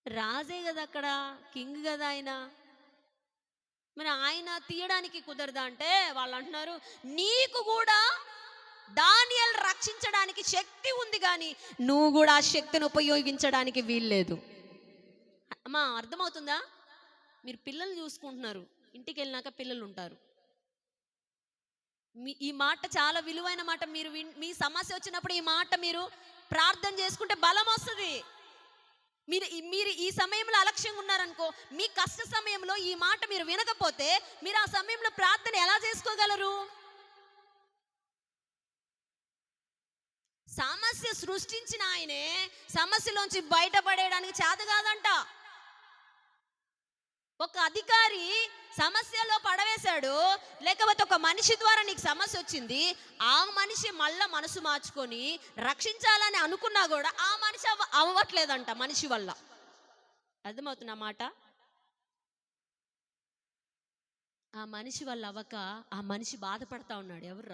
రాజే కదా అక్కడ, కింగ్ కదా ఆయన, మరి ఆయన తీయడానికి కుదరదా అంటే వాళ్ళు అంటున్నారు, నీకు కూడా దానియేలు రక్షించడానికి శక్తి ఉంది కానీ నువ్వు కూడా ఆ శక్తిని ఉపయోగించడానికి వీల్లేదు. అమ్మా, అర్థమవుతుందా? మీరు పిల్లలు చూసుకుంటున్నారు, ఇంటికి వెళ్ళినాక పిల్లలు ఉంటారు. ఈ మాట చాలా విలువైన మాట. మీరు మీ సమస్య వచ్చినప్పుడు ఈ మాట మీరు ప్రార్థన చేసుకుంటే బలం వస్తుంది. మీరు ఈ సమయంలో అలక్ష్యంగా ఉన్నారనుకో, మీ కష్ట సమయంలో ఈ మాట మీరు వినకపోతే మీరు ఆ సమయంలో ప్రార్థన ఎలా చేసుకోగలరు? సమస్య సృష్టించిన ఆయనే సమస్యలోంచి బయటపడేయడానికి చేత కాదంట. ఒక అధికారి సమస్యలో పడవేశాడు, లేకపోతే ఒక మనిషి ద్వారా నీకు సమస్య వచ్చింది, ఆ మనిషి మళ్ళా మనసు మార్చుకొని రక్షించాలని అనుకున్నా కూడా ఆ మనిషి అవ్వట్లేదంట మనిషి వల్ల. అర్థమవుతున్న మాట? ఆ మనిషి వల్ల అవ్వక ఆ మనిషి బాధపడతా ఉన్నాడు. ఎవరు?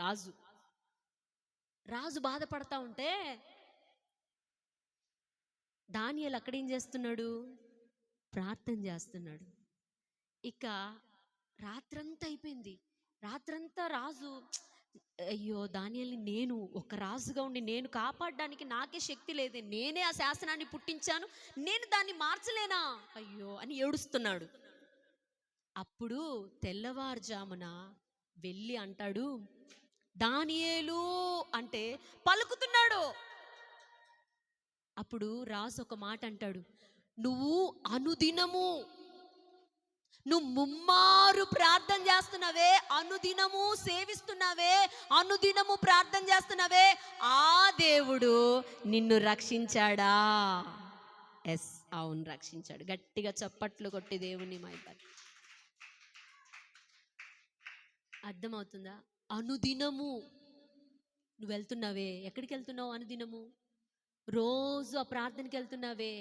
రాజు బాధపడతా ఉంటే దానియేలు అక్కడేం చేస్తున్నాడు? ప్రార్థన చేస్తున్నాడు. ఇక రాత్రంతా అయిపోయింది. రాత్రంతా రాజు, అయ్యో దానియేలుని నేను ఒక రాజుగా ఉండి నేను కాపాడడానికి నాకే శక్తి లేదే, నేనే ఆ శాసనాన్ని పుట్టించాను, నేను దాన్ని మార్చలేనా అయ్యో అని ఏడుస్తున్నాడు. అప్పుడు తెల్లవారుజామున వెళ్ళి అంటాడు, దానియేలు అంటే పలుకుతున్నాడు. అప్పుడు రాజు ఒక మాట అంటాడు, నువ్వు అనుదినము, నువ్వు ముమ్మారు ప్రార్థన చేస్తున్నావే, అనుదినము సేవిస్తున్నావే, అనుదినము ప్రార్థన చేస్తున్నావే, ఆ దేవుడు నిన్ను రక్షించాడా? ఎస్, అవును, రక్షించాడు. గట్టిగా చప్పట్లు కొట్టి దేవుని మైపాడు. అర్థమవుతుందా? అనుదినము నువ్వు వెళ్తున్నావే, ఎక్కడికి వెళ్తున్నావు? అనుదినము రోజు ఆ ప్రార్థనకి వెళ్తున్నావే,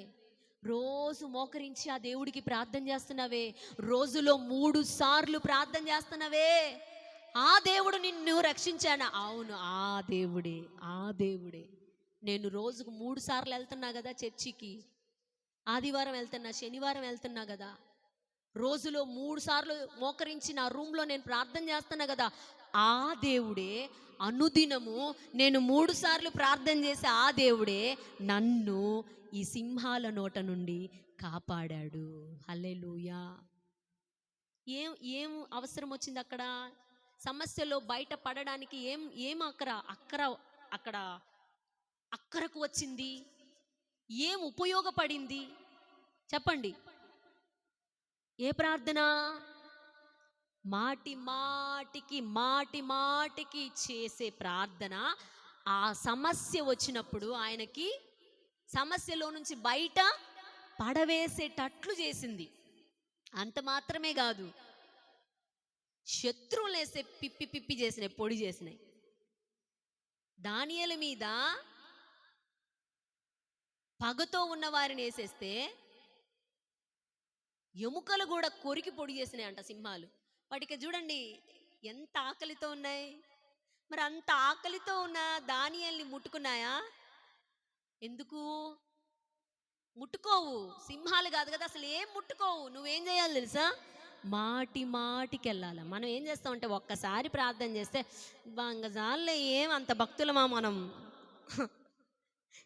రోజు మోకరించి ఆ దేవుడికి ప్రార్థన చేస్తున్నావే, రోజులో 3 సార్లు ప్రార్థన చేస్తున్నావే, ఆ దేవుడు నిన్ను రక్షించానా? అవును, ఆ దేవుడే. నేను రోజుకు 3 సార్లు వెళ్తున్నా కదా చర్చికి, ఆదివారం వెళ్తున్నా, శనివారం వెళ్తున్నా కదా, రోజులో 3 సార్లు మోకరించి నా రూమ్లో నేను ప్రార్థన చేస్తున్నా కదా, ఆ దేవుడే అనుదినము నేను 3 సార్లు ప్రార్థన చేసే ఆ దేవుడే నన్ను ఈ సింహాల నోట నుండి కాపాడాడు. హల్లెలూయా. ఏం అవసరం వచ్చింది అక్కడ? సమస్యలో బయట పడడానికి ఏం అక్కడ అక్కరకు వచ్చింది? ఏం ఉపయోగపడింది చెప్పండి? ఏ ప్రార్థన? మాటి మాటికి చేసే ప్రార్థన ఆ సమస్య వచ్చినప్పుడు ఆయనకి సమస్యలో నుంచి బయట పడవేసేటట్లు చేసింది. అంత మాత్రమే కాదు, శత్రువులు వేసే పిప్పి చేసినాయి, పొడి చేసినాయి. దానియేలు మీద పగతో ఉన్న వారిని వేసేస్తే ఎముకలు కూడా కొరికి పొడి చేసినాయి అంట సింహాలు. వాటికి చూడండి ఎంత ఆకలితో ఉన్నాయి. మరి అంత ఆకలితో ఉన్న దానియేలుని ముట్టుకున్నాయా? ఎందుకు ముట్టుకోవు? సింహాలు కాదు కదా, అసలు ఏం ముట్టుకోవు. నువ్వేం చేయాలి తెలుసా? మాటికి వెళ్ళాలి. మనం ఏం చేస్తామంటే ఒక్కసారి ప్రార్థన చేస్తే ఇంకా జాలే, ఏం అంత భక్తులమా మనం,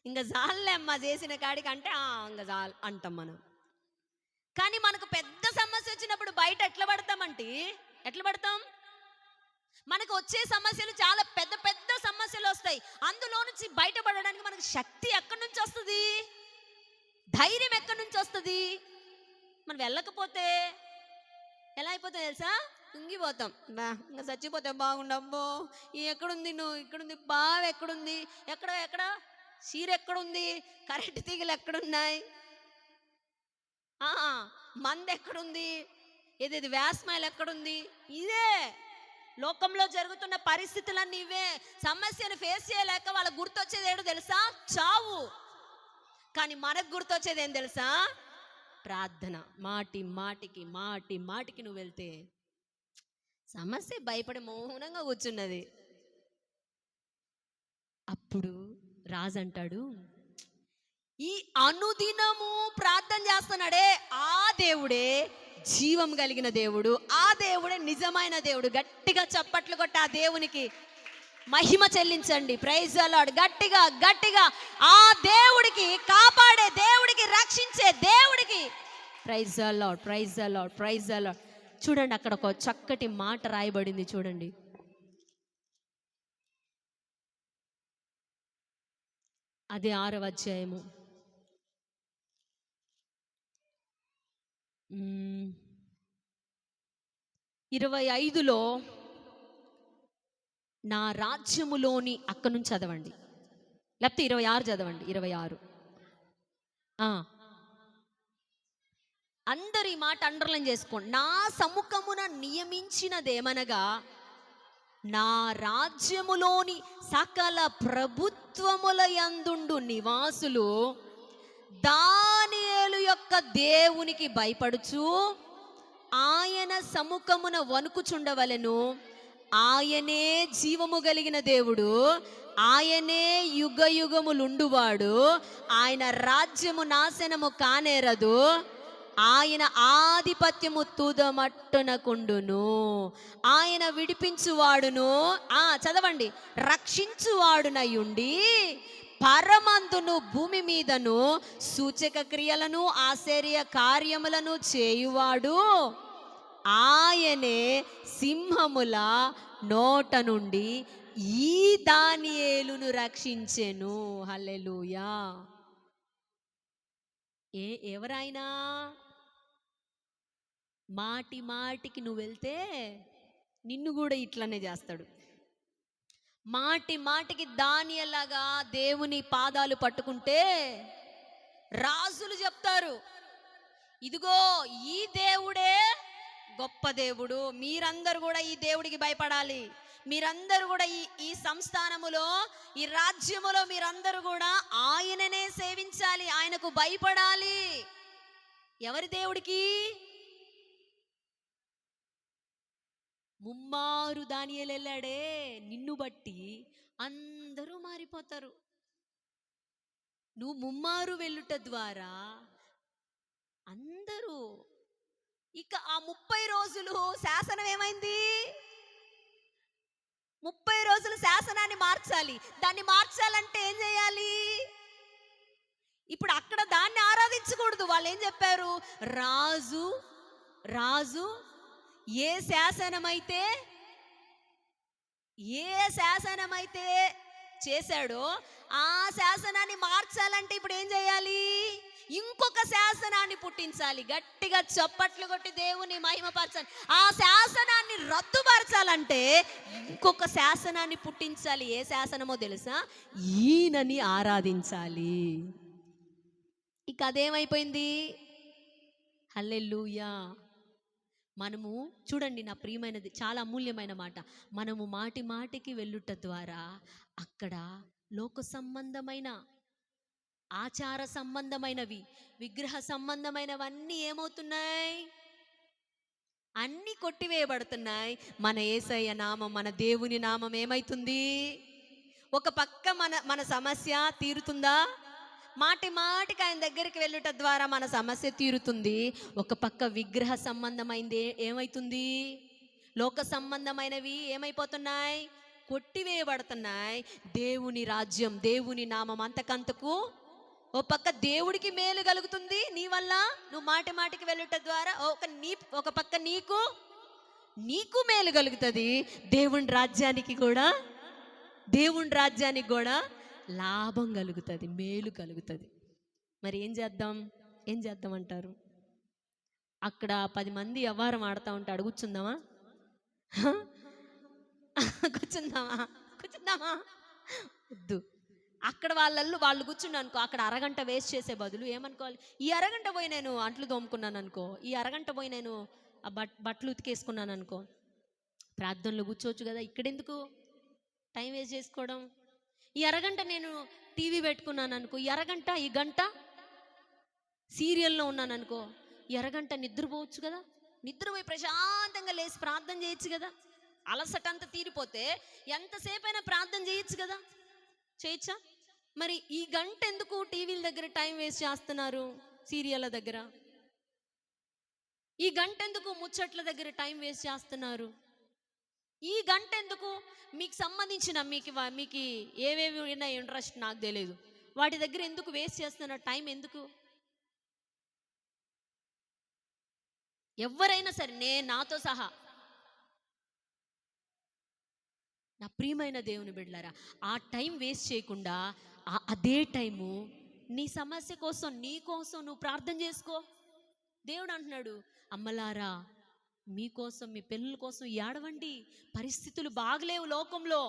ఇంకా జాలే అమ్మా చేసిన కాడికి అంటే ఇంకా జాలు అంటాం మనం. కానీ మనకు పెద్ద సమస్య వచ్చినప్పుడు బయట ఎట్లా పడతామంటే, ఎట్లా పడతాం? మనకు వచ్చే సమస్యలు చాలా పెద్ద పెద్ద సమస్యలు వస్తాయి. అందులో నుంచి బయటపడడానికి మనకు శక్తి ఎక్కడి నుంచి వస్తుంది? ధైర్యం ఎక్కడి నుంచి వస్తుంది? మనం వెళ్ళకపోతే ఎలా అయిపోతాం తెలుసా? కుంగిపోతాం. ఇంకా చచ్చిపోతాం, బాగుండమ్మో ఎక్కడుంది, నువ్వు ఇక్కడుంది, బావ ఎక్కడుంది, ఎక్కడ చీర ఎక్కడుంది, కరెంట్ తీగలు ఎక్కడున్నాయి, మంది ఎక్కడుంది, ఏదేది వ్యాస్మాయిల్ ఎక్కడుంది? ఇదే లోకంలో జరుగుతున్న పరిస్థితులన్నీ ఇవే. సమస్యను ఫేస్ చేయలేక వాళ్ళకు గుర్తొచ్చేది ఏంటో తెలుసా? చావు. కానీ మనకు గుర్తొచ్చేది ఏం తెలుసా? ప్రార్థన. మాటికి నువ్వు వెళ్తే సమస్య భయపడి మౌనంగా కూర్చున్నది. అప్పుడు రాజు అంటాడు, ఈ అనుదినము ప్రార్థన చేస్తున్నాడే ఆ దేవుడే జీవం కలిగిన దేవుడు, ఆ దేవుడే నిజమైన దేవుడు. గట్టిగా చప్పట్లు కొట్టి ఆ దేవునికి మహిమ చెల్లించండి. Praise the Lord. గట్టిగా ఆ దేవుడికి, కాపాడే దేవుడికి, రక్షించే దేవుడికి ప్రైజ్ ది లార్డ్. చూడండి, అక్కడ ఒక చక్కటి మాట రాయబడింది చూడండి. అదే 6వ అధ్యాయము 25లో, నా రాజ్యములోని, అక్కడి నుంచి చదవండి, లేకపోతే 26 చదవండి. 26 అందరు ఈ మాట అండర్లైన్ చేసుకోండి. నా సముఖమున నియమించినదేమనగా, నా రాజ్యములోని సకల ప్రభుత్వముల యందుండు నివాసులు దానియేలు యొక్క దేవునికి భయపడుచు ఆయన సముఖమున వణుకుచుండవలెను. ఆయనే జీవము కలిగిన దేవుడు, ఆయనే యుగయుగములుండువాడు, ఆయన రాజ్యము నాశనము కానేరదు, ఆయన ఆధిపత్యము తుదమట్టునకుండును, ఆయన విడిపించువాడును, చదవండి, రక్షించువాడునయుండి పరమందును భూమి మీదను సూచక క్రియలను ఆశ్చర్య కార్యములను చేయువాడు, ఆయనే సింహముల నోట నుండి ఈ దానియేలును రక్షించెను. హల్లెలూయా. ఎవరైనా మాటికి నువ్వు వెళ్తే నిన్ను కూడా ఇట్లనే చేస్తాడు. మాటికి దానియేలులాగా దేవుని పాదాలు పట్టుకుంటే రాజులు చెప్తారు, ఇదిగో ఈ దేవుడే గొప్ప దేవుడు, మీరందరూ కూడా ఈ దేవుడికి భయపడాలి, మీరందరూ కూడా ఈ సంస్థానములో, ఈ రాజ్యములో మీరందరూ కూడా ఆయననే సేవించాలి, ఆయనకు భయపడాలి. ఎవరి దేవుడికి? ముమ్మారు దానియేలు వెళ్ళాడే, నిన్ను బట్టి అందరూ మారిపోతారు. నువ్వు ముమ్మారు వెళ్ళుట ద్వారా అందరూ. ఇక ఆ 30 రోజులు శాసనం ఏమైంది? 30 రోజులు శాసనాన్ని మార్చాలి. దాన్ని మార్చాలంటే ఏం చేయాలి? ఇప్పుడు అక్కడ దాన్ని ఆరాధించకూడదు. వాళ్ళు ఏం చెప్పారు? రాజు ఏ శాసనమైతే చేశాడో ఆ శాసనాన్ని మార్చాలంటే ఇప్పుడు ఏం చేయాలి? ఇంకొక శాసనాన్ని పుట్టించాలి. గట్టిగా చప్పట్లు కొట్టి దేవుని మహిమపరచాలి. ఆ శాసనాన్ని రద్దుపరచాలంటే ఇంకొక శాసనాన్ని పుట్టించాలి. ఏ శాసనమో తెలుసా? ఈయనని ఆరాధించాలి. ఇక అదేమైపోయింది? హల్లెలూయా. మనము చూడండి, నా ప్రియమైనది, చాలా అమూల్యమైన మాట. మనము మాటికి వెళ్ళుట ద్వారా అక్కడ లోక సంబంధమైన, ఆచార సంబంధమైనవి, విగ్రహ సంబంధమైనవన్నీ ఏమవుతున్నాయి? అన్నీ కొట్టివేయబడుతున్నాయి. మన యేసయ్య నామం, మన దేవుని నామం ఏమైతుంది? ఒక పక్క మన సమస్య తీరుతుందా? మాటికి ఆయన దగ్గరికి వెళ్ళుట ద్వారా మన సమస్య తీరుతుంది. ఒక పక్క విగ్రహ సంబంధమైంది ఏమైతుంది? లోక సంబంధమైనవి ఏమైపోతున్నాయి? కొట్టివేయబడుతున్నాయి. దేవుని రాజ్యం, దేవుని నామం అంతకంతకు ఓ పక్క దేవుడికి మేలు కలుగుతుంది నీ వల్ల, నువ్వు మాటి మాటికి వెళ్ళుట ద్వారా. ఒక పక్క నీకు మేలు కలుగుతుంది. దేవుని రాజ్యానికి కూడా లాభం కలుగుతుంది, మేలు కలుగుతుంది. మరి ఏం చేద్దాం అంటారు? అక్కడ 10 మంది వ్యవహారం ఆడుతూ ఉంటాడు, కూర్చుందామా? కూర్చుందామా? వద్దు. అక్కడ వాళ్ళు కూర్చుండు అనుకో, అక్కడ అరగంట వేస్ట్ చేసే బదులు ఏమనుకోవాలి, ఈ అరగంట పోయి నేను అంట్లు తోముకున్నాను అనుకో, ఈ అరగంట పోయి నేను ఆ బట్టలు ఉతికేసుకున్నాను అనుకో, ప్రార్థనలో కూర్చోవచ్చు కదా. ఇక్కడెందుకు టైం వేస్ట్ చేసుకోవడం? ఈ అరగంట నేను టీవీ పెట్టుకున్నాను అనుకో, ఈ గంట సీరియల్లో ఉన్నాను అనుకో, ఈ అరగంట నిద్రపోవచ్చు కదా. నిద్రపోయి ప్రశాంతంగా లేచి ప్రార్థన చేయొచ్చు కదా. అలసటంతా తీరిపోతే ఎంతసేపు అయినా ప్రార్థన చేయొచ్చు కదా. చేయొచ్చా? మరి ఈ గంట ఎందుకు టీవీల దగ్గర టైం వేస్ట్ చేస్తున్నారు? సీరియళ్ళ దగ్గర ఈ గంట ఎందుకు ముచ్చట్ల దగ్గర టైం వేస్ట్ చేస్తున్నారు? ఈ గంట ఎందుకు మీకు సంబంధించిన మీకు ఏవేవి ఉన్నాయి ఇంట్రెస్ట్ నాకు తెలియదు, వాటి దగ్గర ఎందుకు వేస్ట్ చేస్తున్నారు టైం? ఎందుకు? ఎవరైనా సరే, నాతో సహా, నా ప్రియమైన దేవుని బిడ్డలారా, ఆ టైం వేస్ట్ చేయకుండా అదే టైము నీ సమస్య కోసం, నీ కోసం నువ్వు ప్రార్థన చేసుకో. దేవుడు అంటున్నాడు, అమ్మలారా మీకోసం, మీ పిల్లల కోసం ఏడవండి. పరిస్థితులు బాగలేవు లోకంలో,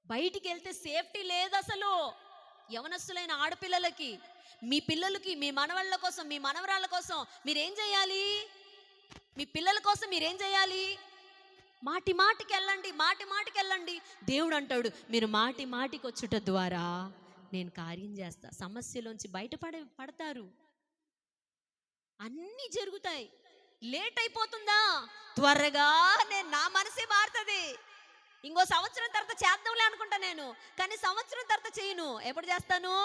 బయటికి వెళ్తే సేఫ్టీ లేదు అసలు. యవనస్తులైన ఆడపిల్లలకి, మీ పిల్లలకి, మీ మనవళ్ళ కోసం, మీ మనవరాళ్ళ కోసం మీరేం చేయాలి? మీ పిల్లల కోసం మీరేం చేయాలి? మాటి మాటికి వెళ్ళండి. దేవుడు అంటాడు, మీరు మాటి మాటికి వచ్చుట ద్వారా నేను కార్యం చేస్తా. సమస్యలోంచి పడతారు, అన్నీ జరుగుతాయి. లేట్ అయిపోతుందా? త్వరగా నా మనసే మారుతుంది. ఇంకో సంవత్సరం తర్వాత చేద్దాంలే అనుకుంటా నేను, కానీ సంవత్సరం తర్వాత చేయను. ఎప్పుడు చేస్తాను?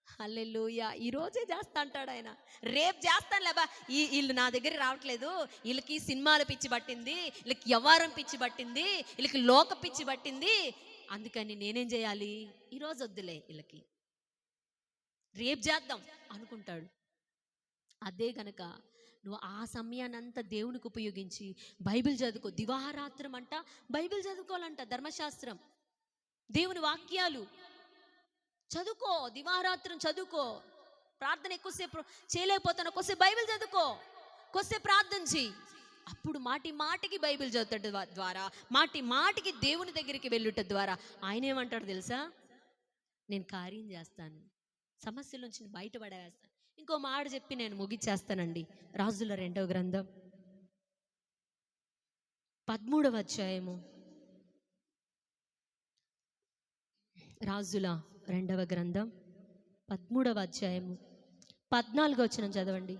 హల్లెలూయా. ఈరోజే చేస్తా అంటాడు ఆయన. రేపు చేస్తాను లేబా, వీళ్ళు నా దగ్గర రావట్లేదు, వీళ్ళకి సినిమాలు పిచ్చి పట్టింది, వీళ్ళకి వ్యవహారం పిచ్చి పట్టింది, వీళ్ళకి లోక పిచ్చి పట్టింది, అందుకని నేనేం చేయాలి? ఈరోజు వద్దులే, వీళ్ళకి రేపు చేద్దాం అనుకుంటాడు. అదే కనుక నువ్వు ఆ సమయాన్నంతా దేవునికి ఉపయోగించి బైబిల్ చదువుకో. దివారాత్రం అంట బైబిల్ చదువుకోవాలంట, ధర్మశాస్త్రం, దేవుని వాక్యాలు చదువుకో. దివారాత్రం చదువుకో. ప్రార్థన ఎక్కువసేపు చేయలేకపోతాను, కొద్దిసేపు బైబిల్ చదువుకో, కొద్దిసేపు ప్రార్థన చెయ్యి. అప్పుడు మాటి మాటికి బైబిల్ చదువుట ద్వారా, మాటి మాటికి దేవుని దగ్గరికి వెళ్ళుట ద్వారా ఆయన ఏమంటాడు తెలుసా? నేను కార్యం చేస్తాను, సమస్యల నుంచి బయటపడేస్తాను. ఇంకో మాట చెప్పి నేను ముగిచ్చేస్తానండి. రాజుల 2వ గ్రంథం 13వ అధ్యాయము. రాజుల 2వ గ్రంథం 13వ అధ్యాయము 14వ వచనం చదవండి.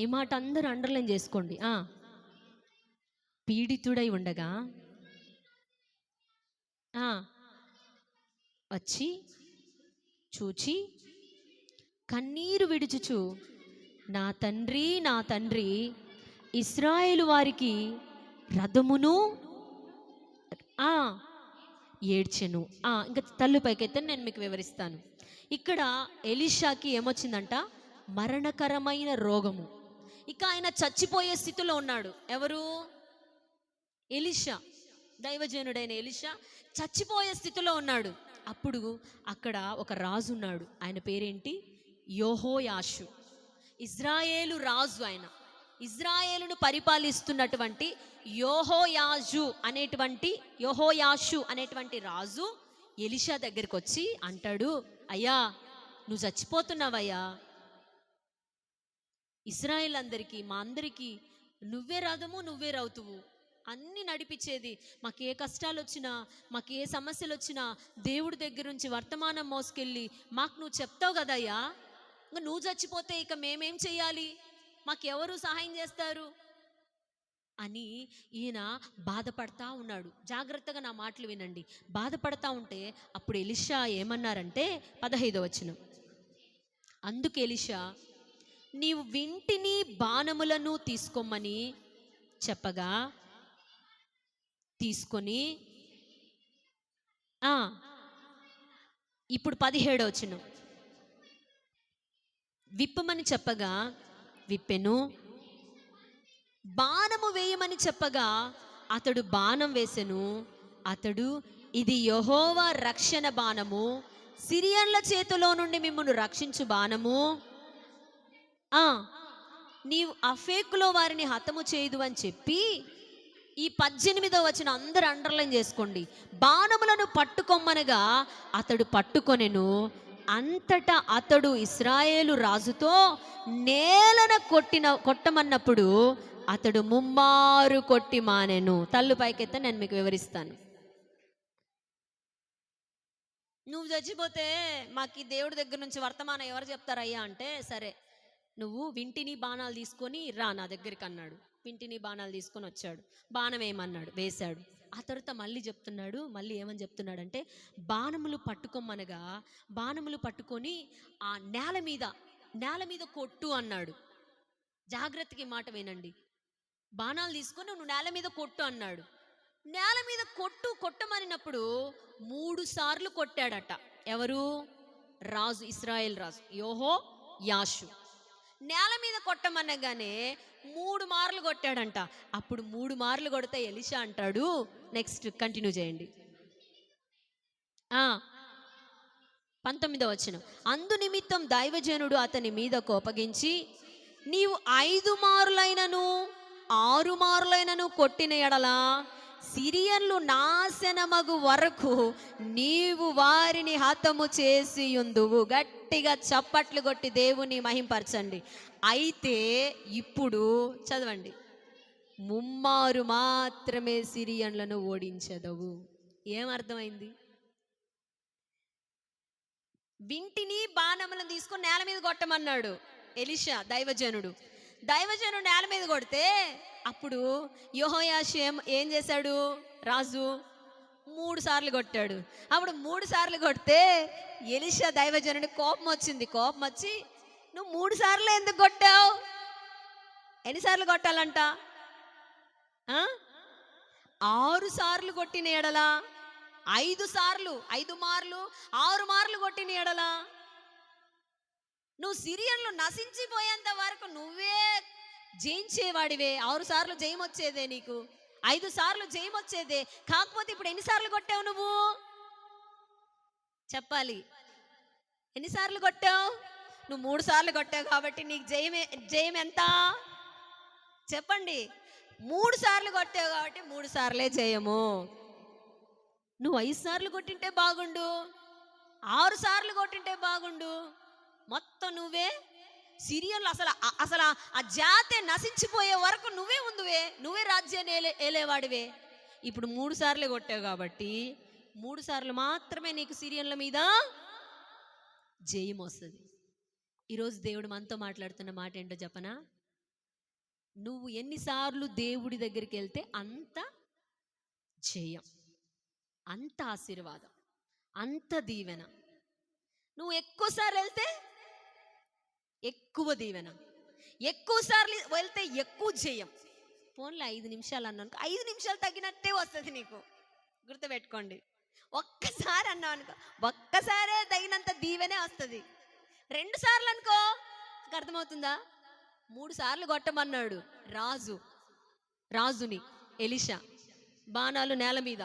ఈ మాట అందరూ అండర్లైన్ చేసుకోండి. పీడితుడై ఉండగా వచ్చి చూచి కన్నీరు విడుచుచు, నా తండ్రి ఇశ్రాయేలు వారికి రథమును ఏడ్చెను. ఇంకా తల్లు పైకైతే నేను మీకు వివరిస్తాను. ఇక్కడ ఎలీషాకి ఏమొచ్చిందంట? మరణకరమైన రోగము. ఇక ఆయన చచ్చిపోయే స్థితిలో ఉన్నాడు. ఎవరు? ఎలీషా, దైవజనుడైన ఎలీషా చచ్చిపోయే స్థితిలో ఉన్నాడు. అప్పుడు అక్కడ ఒక రాజు ఉన్నాడు. ఆయన పేరేంటి? యెహోయాషు. ఇజ్రాయేలు రాజు. ఆయన ఇజ్రాయేలును పరిపాలిస్తున్నటువంటి యెహోయాషు అనేటువంటి రాజు ఎలీషా దగ్గరికి వచ్చి అంటాడు, అయ్యా నువ్వు చచ్చిపోతున్నావయ్యా, ఇశ్రాయేల్ అందరికీ, మా అందరికీ నువ్వే రథము, నువ్వే రౌతువు, అన్నీ నడిపించేది. మాకు ఏ కష్టాలు వచ్చినా, మాకు ఏ సమస్యలు వచ్చినా దేవుడి దగ్గర నుంచి వర్తమానం మోసుకెళ్ళి మాకు నువ్వు చెప్తావు కదయ్యా, ఇంకా నువ్వు చచ్చిపోతే ఇక మేమేం చెయ్యాలి, మాకెవరు సహాయం చేస్తారు అని ఈయన బాధపడతా ఉన్నాడు. జాగ్రత్తగా నా మాటలు వినండి. బాధపడతా ఉంటే అప్పుడు ఎలీషా ఏమన్నారంటే 15వ వచనం, అందుకు ఎలీషా, నీవు వింటిని బాణములను తీసుకోమని చెప్పగా తీసుకొని ఆ, ఇప్పుడు 17 విప్పమని చెప్పగా విప్పెను, బాణము వేయమని చెప్పగా అతడు బాణం వేసెను. అతడు, ఇది యెహోవా రక్షణ బాణము, సిరియన్ల చేతిలో నుండి మిమ్మును రక్షించు బాణము. ఆ, నీవు అఫేకులో వారిని హతము చేయదు అని చెప్పి, ఈ 18 అందరు అండర్లైన్ చేసుకోండి. బాణములను పట్టుకొమ్మనగా అతడు పట్టుకొనెను. అంతటా అతడు ఇశ్రాయేలు రాజుతో నేలన కొట్టమన్నప్పుడు అతడు ముమ్మారు కొట్టి మానెను. తల్లు పైకెత్త, నేను మీకు వివరిస్తాను. నువ్వు చచ్చిపోతే మాకు ఈ దేవుడి దగ్గర నుంచి వర్తమానం ఎవరు చెప్తారయ్యా అంటే, సరే నువ్వు వింటిని బాణాలు తీసుకొని రా నా దగ్గరికి అన్నాడు. వింటిని బాణాలు తీసుకొని వచ్చాడు. బాణం వేయమన్నాడు, వేశాడు. ఆ తర్వాత మళ్ళీ చెప్తున్నాడు, మళ్ళీ ఏమని చెప్తున్నాడంటే, బాణములు పట్టుకోమనగా బాణములు పట్టుకొని ఆ నేల మీద కొట్టు అన్నాడు. జాగ్రత్తగా ఈ మాట వినండి. బాణాలు తీసుకొని నువ్వు నేల మీద కొట్టు అన్నాడు. నేల మీద కొట్టమనినప్పుడు 3 సార్లు కొట్టాడట. ఎవరు? రాజు, ఇశ్రాయేల్ రాజు యోహో యాషు. నేల మీద కొట్టమనగానే 3 మార్లు కొట్టాడంట. అప్పుడు 3 మార్లు కొడితే ఎలీషా అంటాడు, నెక్స్ట్ కంటిన్యూ చేయండి. 19 అందు నిమిత్తం దైవజనుడు అతని మీద కోపగించి, నీవు 5 మారులైనను 6 మారులైనను కొట్టిన ఎడల సిరియన్లు నాశనమగు వరకు నీవు వారిని హతము చేసి ఉందువు. గట్టిగా చప్పట్లు కొట్టి దేవుని మహింపరచండి. అయితే ఇప్పుడు చదవండి, ముమ్మారు మాత్రమే సిరియన్లను ఓడించదవు. ఏమర్థమైంది? వింటిని బాణములను తీసుకొని నేల మీద కొట్టమన్నాడు ఎలీషా దైవజనుడు. నేల మీద కొడితే అప్పుడు యెహోయాషు ఏం చేశాడు? రాజు 3 సార్లు కొట్టాడు. అప్పుడు 3 సార్లు కొడితే ఎలీషా దైవజనుడి కోపం వచ్చింది. కోపం వచ్చి, నువ్వు 3 సార్లు ఎందుకు కొట్టావు? ఎన్నిసార్లు కొట్టాలంట? 6 సార్లు కొట్టిన ఎడలా, 5 సార్లు 5 మార్లు 6 మార్లు కొట్టిన ఎడలా నువ్వు సిరియన్లు నశించిపోయేంత వరకు నువ్వే జయించేవాడివే. 6 సార్లు జయం వచ్చేదే నీకు, 5 సార్లు జయం వచ్చేదే. కాకపోతే ఇప్పుడు ఎన్నిసార్లు కొట్టావు నువ్వు? చెప్పాలి. ఎన్నిసార్లు కొట్టావు? నువ్వు 3 సార్లు కొట్టావు కాబట్టి నీకు జయం ఎంత? చెప్పండి. 3 సార్లు కొట్టావు కాబట్టి 3 సార్లే జయము. నువ్వు 5 సార్లు కొట్టింటే బాగుండు, 6 సార్లు కొట్టింటే బాగుండు. మొత్తం నువ్వే సిరియన్లు అసలు ఆ జాతే నశించిపోయే వరకు నువ్వే ఉందువే, నువ్వే రాజ్యాన్ని ఏలేవాడివే. ఇప్పుడు 3 సార్లే కొట్టావు కాబట్టి 3 సార్లు మాత్రమే నీకు సిరియన్ల మీద జయం వస్తుంది. ఈరోజు దేవుడు మనతో మాట్లాడుతున్న మాట ఏంటో చెప్పనా? నువ్వు ఎన్నిసార్లు దేవుడి దగ్గరికి వెళ్తే అంత జయం, అంత ఆశీర్వాదం, అంత దీవెన. నువ్వు ఎక్కువసార్లు వెళ్తే ఎక్కువ దీవెన, ఎక్కువ సార్లు వెళ్తే ఎక్కువ జయం. ఫోన్లో 5 నిమిషాలు అన్నాను, 5 నిమిషాలు తగ్గినట్టే వస్తుంది నీకు. గుర్తుపెట్టుకోండి. ఒక్కసారి అన్నావు అనుకో, ఒక్కసారే తగినంత దీవెనే వస్తుంది. 2 సార్లు అనుకో, అర్థమవుతుందా? 3 సార్లు కొట్టమన్నాడు రాజుని ఎలీషా. బాణాలు నేల మీద,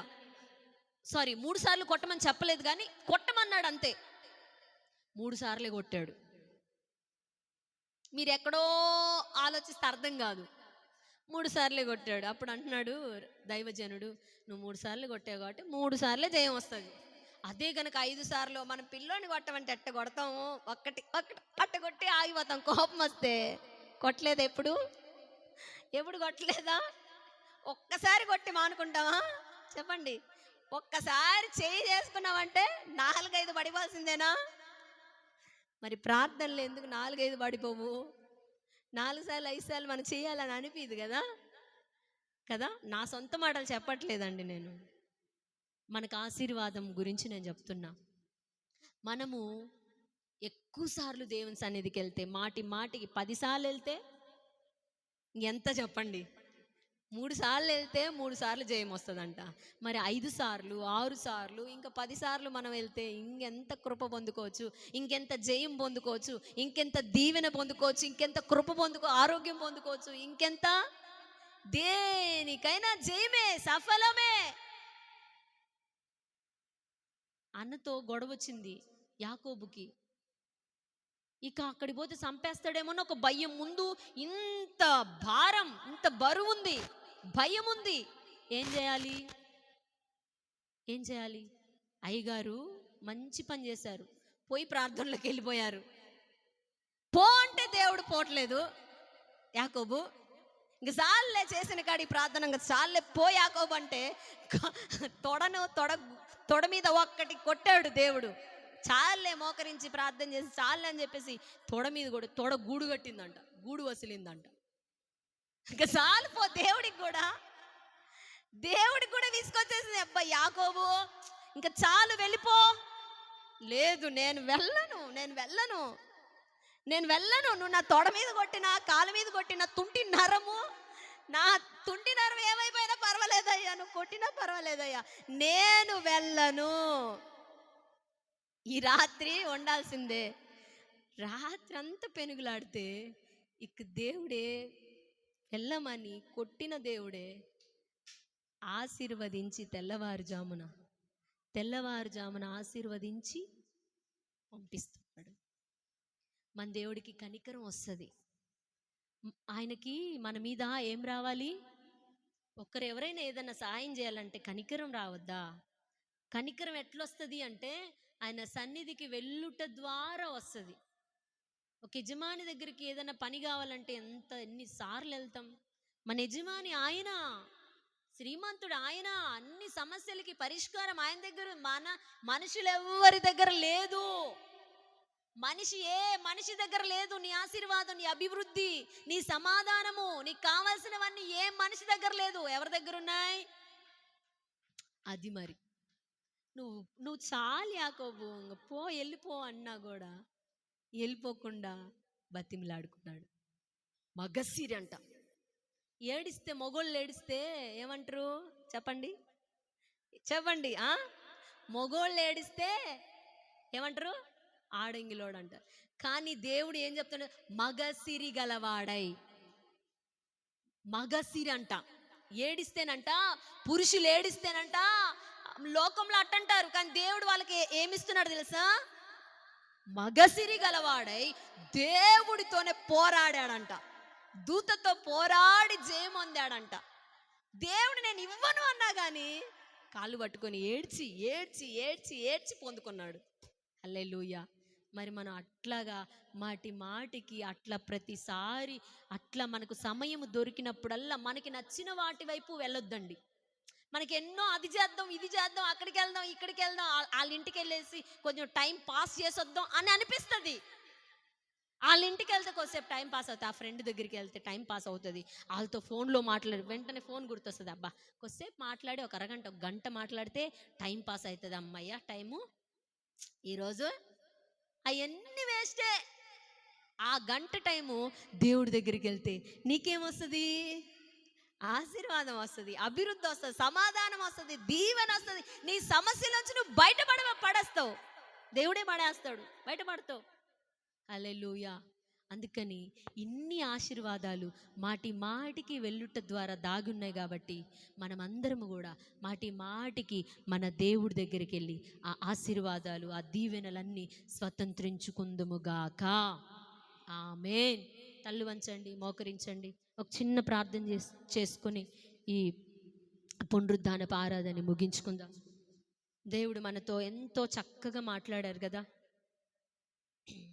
3 సార్లు కొట్టమని చెప్పలేదు కానీ కొట్టమన్నాడు అంతే. 3 సార్లే కొట్టాడు. మీరు ఎక్కడో ఆలోచిస్తే అర్థం కాదు. 3 సార్లే కొట్టాడు. అప్పుడు అంటున్నాడు దైవజనుడు, నువ్వు 3 సార్లు కొట్టావు కాబట్టి 3 సార్లే జయం వస్తుంది. అదే కనుక 5 సార్లు మనం పిల్లోని కొట్టమంటే ఎట్ట కొడతాము? ఒక్కటి అట్ట కొట్టి ఆగిపోతాం. కోపం వస్తే కొట్టలేదు. ఎప్పుడు కొట్టలేదా? ఒక్కసారి కొట్టి మానుకుంటావా? చెప్పండి. ఒక్కసారి చేయి చేసుకున్నామంటే 4-5 పడిపోవాల్సిందేనా? మరి ప్రార్థనలు ఎందుకు 4-5 పడిపోవు? 4 సార్లు 5 సార్లు మనం చేయాలని అనిపిదు కదా. నా సొంత మాటలు చెప్పట్లేదండి నేను, మనకు ఆశీర్వాదం గురించి నేను చెప్తున్నా. మనము ఎక్కువ సార్లు దేవుని సన్నిధికి వెళ్తే, మాటికి 10 సార్లు వెళ్తే ఎంత చెప్పండి? 3 సార్లు వెళ్తే 3 సార్లు జయం వస్తుందంట. మరి 5 సార్లు, 6 సార్లు, ఇంకా 10 సార్లు మనం వెళ్తే ఇంకెంత కృప పొందుకోవచ్చు, ఇంకెంత జయం పొందుకోవచ్చు, ఇంకెంత దీవెన పొందుకోవచ్చు, ఇంకెంత కృప ఆరోగ్యం పొందుకోవచ్చు, ఇంకెంత దేనికైనా జయమే, సఫలమే. అన్నతో గొడవ వచ్చింది యాకోబుకి. ఇక అక్కడికి పోతే చంపేస్తాడేమో ఒక భయం, ముందు ఇంత భారం, ఇంత బరువు ఉంది, భయం ఉంది. ఏం చేయాలి? ఏం చేయాలి? అయ్యగారు మంచి పని చేశారు, పోయి ప్రార్థనలోకి వెళ్ళిపోయారు. పో అంటే దేవుడు పోవట్లేదు. యాకోబు ఇంక చాలే చేసిన కాడి ప్రార్థన, ఇంకా చాలే పో యాకోబు అంటే తొడ మీద ఒక్కటి కొట్టాడు దేవుడు. చాలే మోకరించి ప్రార్థన చేసి చాలే అని చెప్పేసి తొడ మీద కూడా తొడ గూడు కట్టిందంట, గూడు వసిలిందంట. ఇంకా చాలు పో. దేవుడికి కూడా తీసుకొచ్చేసింది. అబ్బా యాకోబు ఇంకా చాలు, వెళ్ళిపో. లేదు, నేను వెళ్ళను. నువ్వు నా తొడ మీద కొట్టినా, కాలు మీద కొట్టినా, నా తుంటి నరం ఏమైపోయినా పర్వాలేదయ్యా, నువ్వు కొట్టినా పర్వాలేదయ్యా, నేను వెళ్ళను. ఈ రాత్రి ఉండాల్సిందే. రాత్రి అంతా పెనుగులాడితే ఇక దేవుడే వెళ్ళమని కొట్టిన దేవుడే ఆశీర్వదించి తెల్లవారుజామున ఆశీర్వదించి పంపిస్తున్నాడు. మన దేవుడికి కనికరం వస్తుంది. ఆయనకి మన మీద ఏం రావాలి? ఒక్కరు ఎవరైనా ఏదైనా సాయం చేయాలంటే కనికరం రావద్దా? కనికరం ఎట్లొస్తుంది అంటే ఆయన సన్నిధికి వెళ్ళుట ద్వారా వస్తుంది. ఒక యజమాని దగ్గరికి ఏదైనా పని కావాలంటే ఎన్నిసార్లు వెళ్తాం? మన యజమాని ఆయన, శ్రీమంతుడు ఆయన, అన్ని సమస్యలకి పరిష్కారం ఆయన దగ్గర. మనుషులు ఎవరి దగ్గర లేదు. మనిషి దగ్గర లేదు. నీ ఆశీర్వాదం, నీ అభివృద్ధి, నీ సమాధానము, నీకు కావాల్సినవన్నీ ఏ మనిషి దగ్గర లేదు. ఎవరి దగ్గర ఉన్నాయి? అది మరి నువ్వు చాలు యాకోబు, వెళ్ళిపో అన్నా కూడా వెళ్ళిపోకుండా బతిమిలాడుకున్నాడు. మగసిరి అంట. ఏడిస్తే, మొగోళ్ళు ఏడిస్తే ఏమంటారు చెప్పండి? మొగోళ్ళు ఏడిస్తే ఏమంటారు? ఆడంగిలోడు అంటారు. కానీ దేవుడు ఏం చెప్తాడు? మగసిరి గలవాడై. మగసిరి అంట. ఏడిస్తేనంట, పురుషులు ఏడిస్తేనంట లోకంలో అట్టంటారు, కానీ దేవుడు వాళ్ళకి ఏమిస్తున్నాడు తెలుసా? మగసిరి గలవాడై దేవుడితోనే పోరాడాడంట. దూతతో పోరాడి జయం పొందాడంట. దేవుడు నేను ఇవ్వను అన్నా కానీ కాళ్ళు పట్టుకొని ఏడ్చి పొందుకున్నాడు. హల్లెలూయా. మరి మనం అట్లాగా మాటికి అట్లా ప్రతిసారి అట్లా మనకు సమయం దొరికినప్పుడల్లా మనకి నచ్చిన వాటి వైపు వెళ్ళొద్దండి. మనకి ఎన్నో అది చేద్దాం, ఇది చేద్దాం, అక్కడికి వెళ్దాం, ఇక్కడికి వెళ్దాం, వాళ్ళ ఇంటికి వెళ్ళేసి కొంచెం టైం పాస్ చేసొద్దాం అని అనిపిస్తుంది. వాళ్ళ ఇంటికి వెళ్తే కొద్దిసేపు టైం పాస్ అవుతుంది, ఆ ఫ్రెండ్ దగ్గరికి వెళ్తే టైం పాస్ అవుతుంది, వాళ్ళతో ఫోన్లో మాట్లాడి వెంటనే ఫోన్ గుర్తొస్తుంది. అబ్బా కొద్దిసేపు మాట్లాడి ఒక అరగంట, ఒక గంట మాట్లాడితే టైం పాస్ అవుతుంది. అమ్మయ్య టైము ఈరోజు అవన్నీ వేస్టే. ఆ గంట టైము దేవుడి దగ్గరికి వెళ్తే నీకేమొస్తుంది? ఆశీర్వాదం వస్తుంది, అభివృద్ధి వస్తుంది, సమాధానం వస్తుంది, దీవెన వస్తుంది. నీ సమస్యల నుంచి నువ్వు పడేస్తావు, దేవుడే పడేస్తాడు, బయటపడతావు. హల్లెలూయా. అందుకని ఇన్ని ఆశీర్వాదాలు మాటికి వెళ్ళుట ద్వారా దాగి ఉన్నాయి. కాబట్టి మనమందరము కూడా మాటికి మన దేవుడి దగ్గరికి వెళ్ళి ఆ ఆశీర్వాదాలు, ఆ దీవెనలన్నీ స్వతంత్రించుకుందుముగాక. ఆమేన్. తల్లు వంచండి, మోకరించండి. ఒక చిన్న ప్రార్థన చేసుకొని ఈ పునరుద్ధానపు ఆరాధన ముగించుకుందాం. దేవుడు మనతో ఎంతో చక్కగా మాట్లాడారు కదా.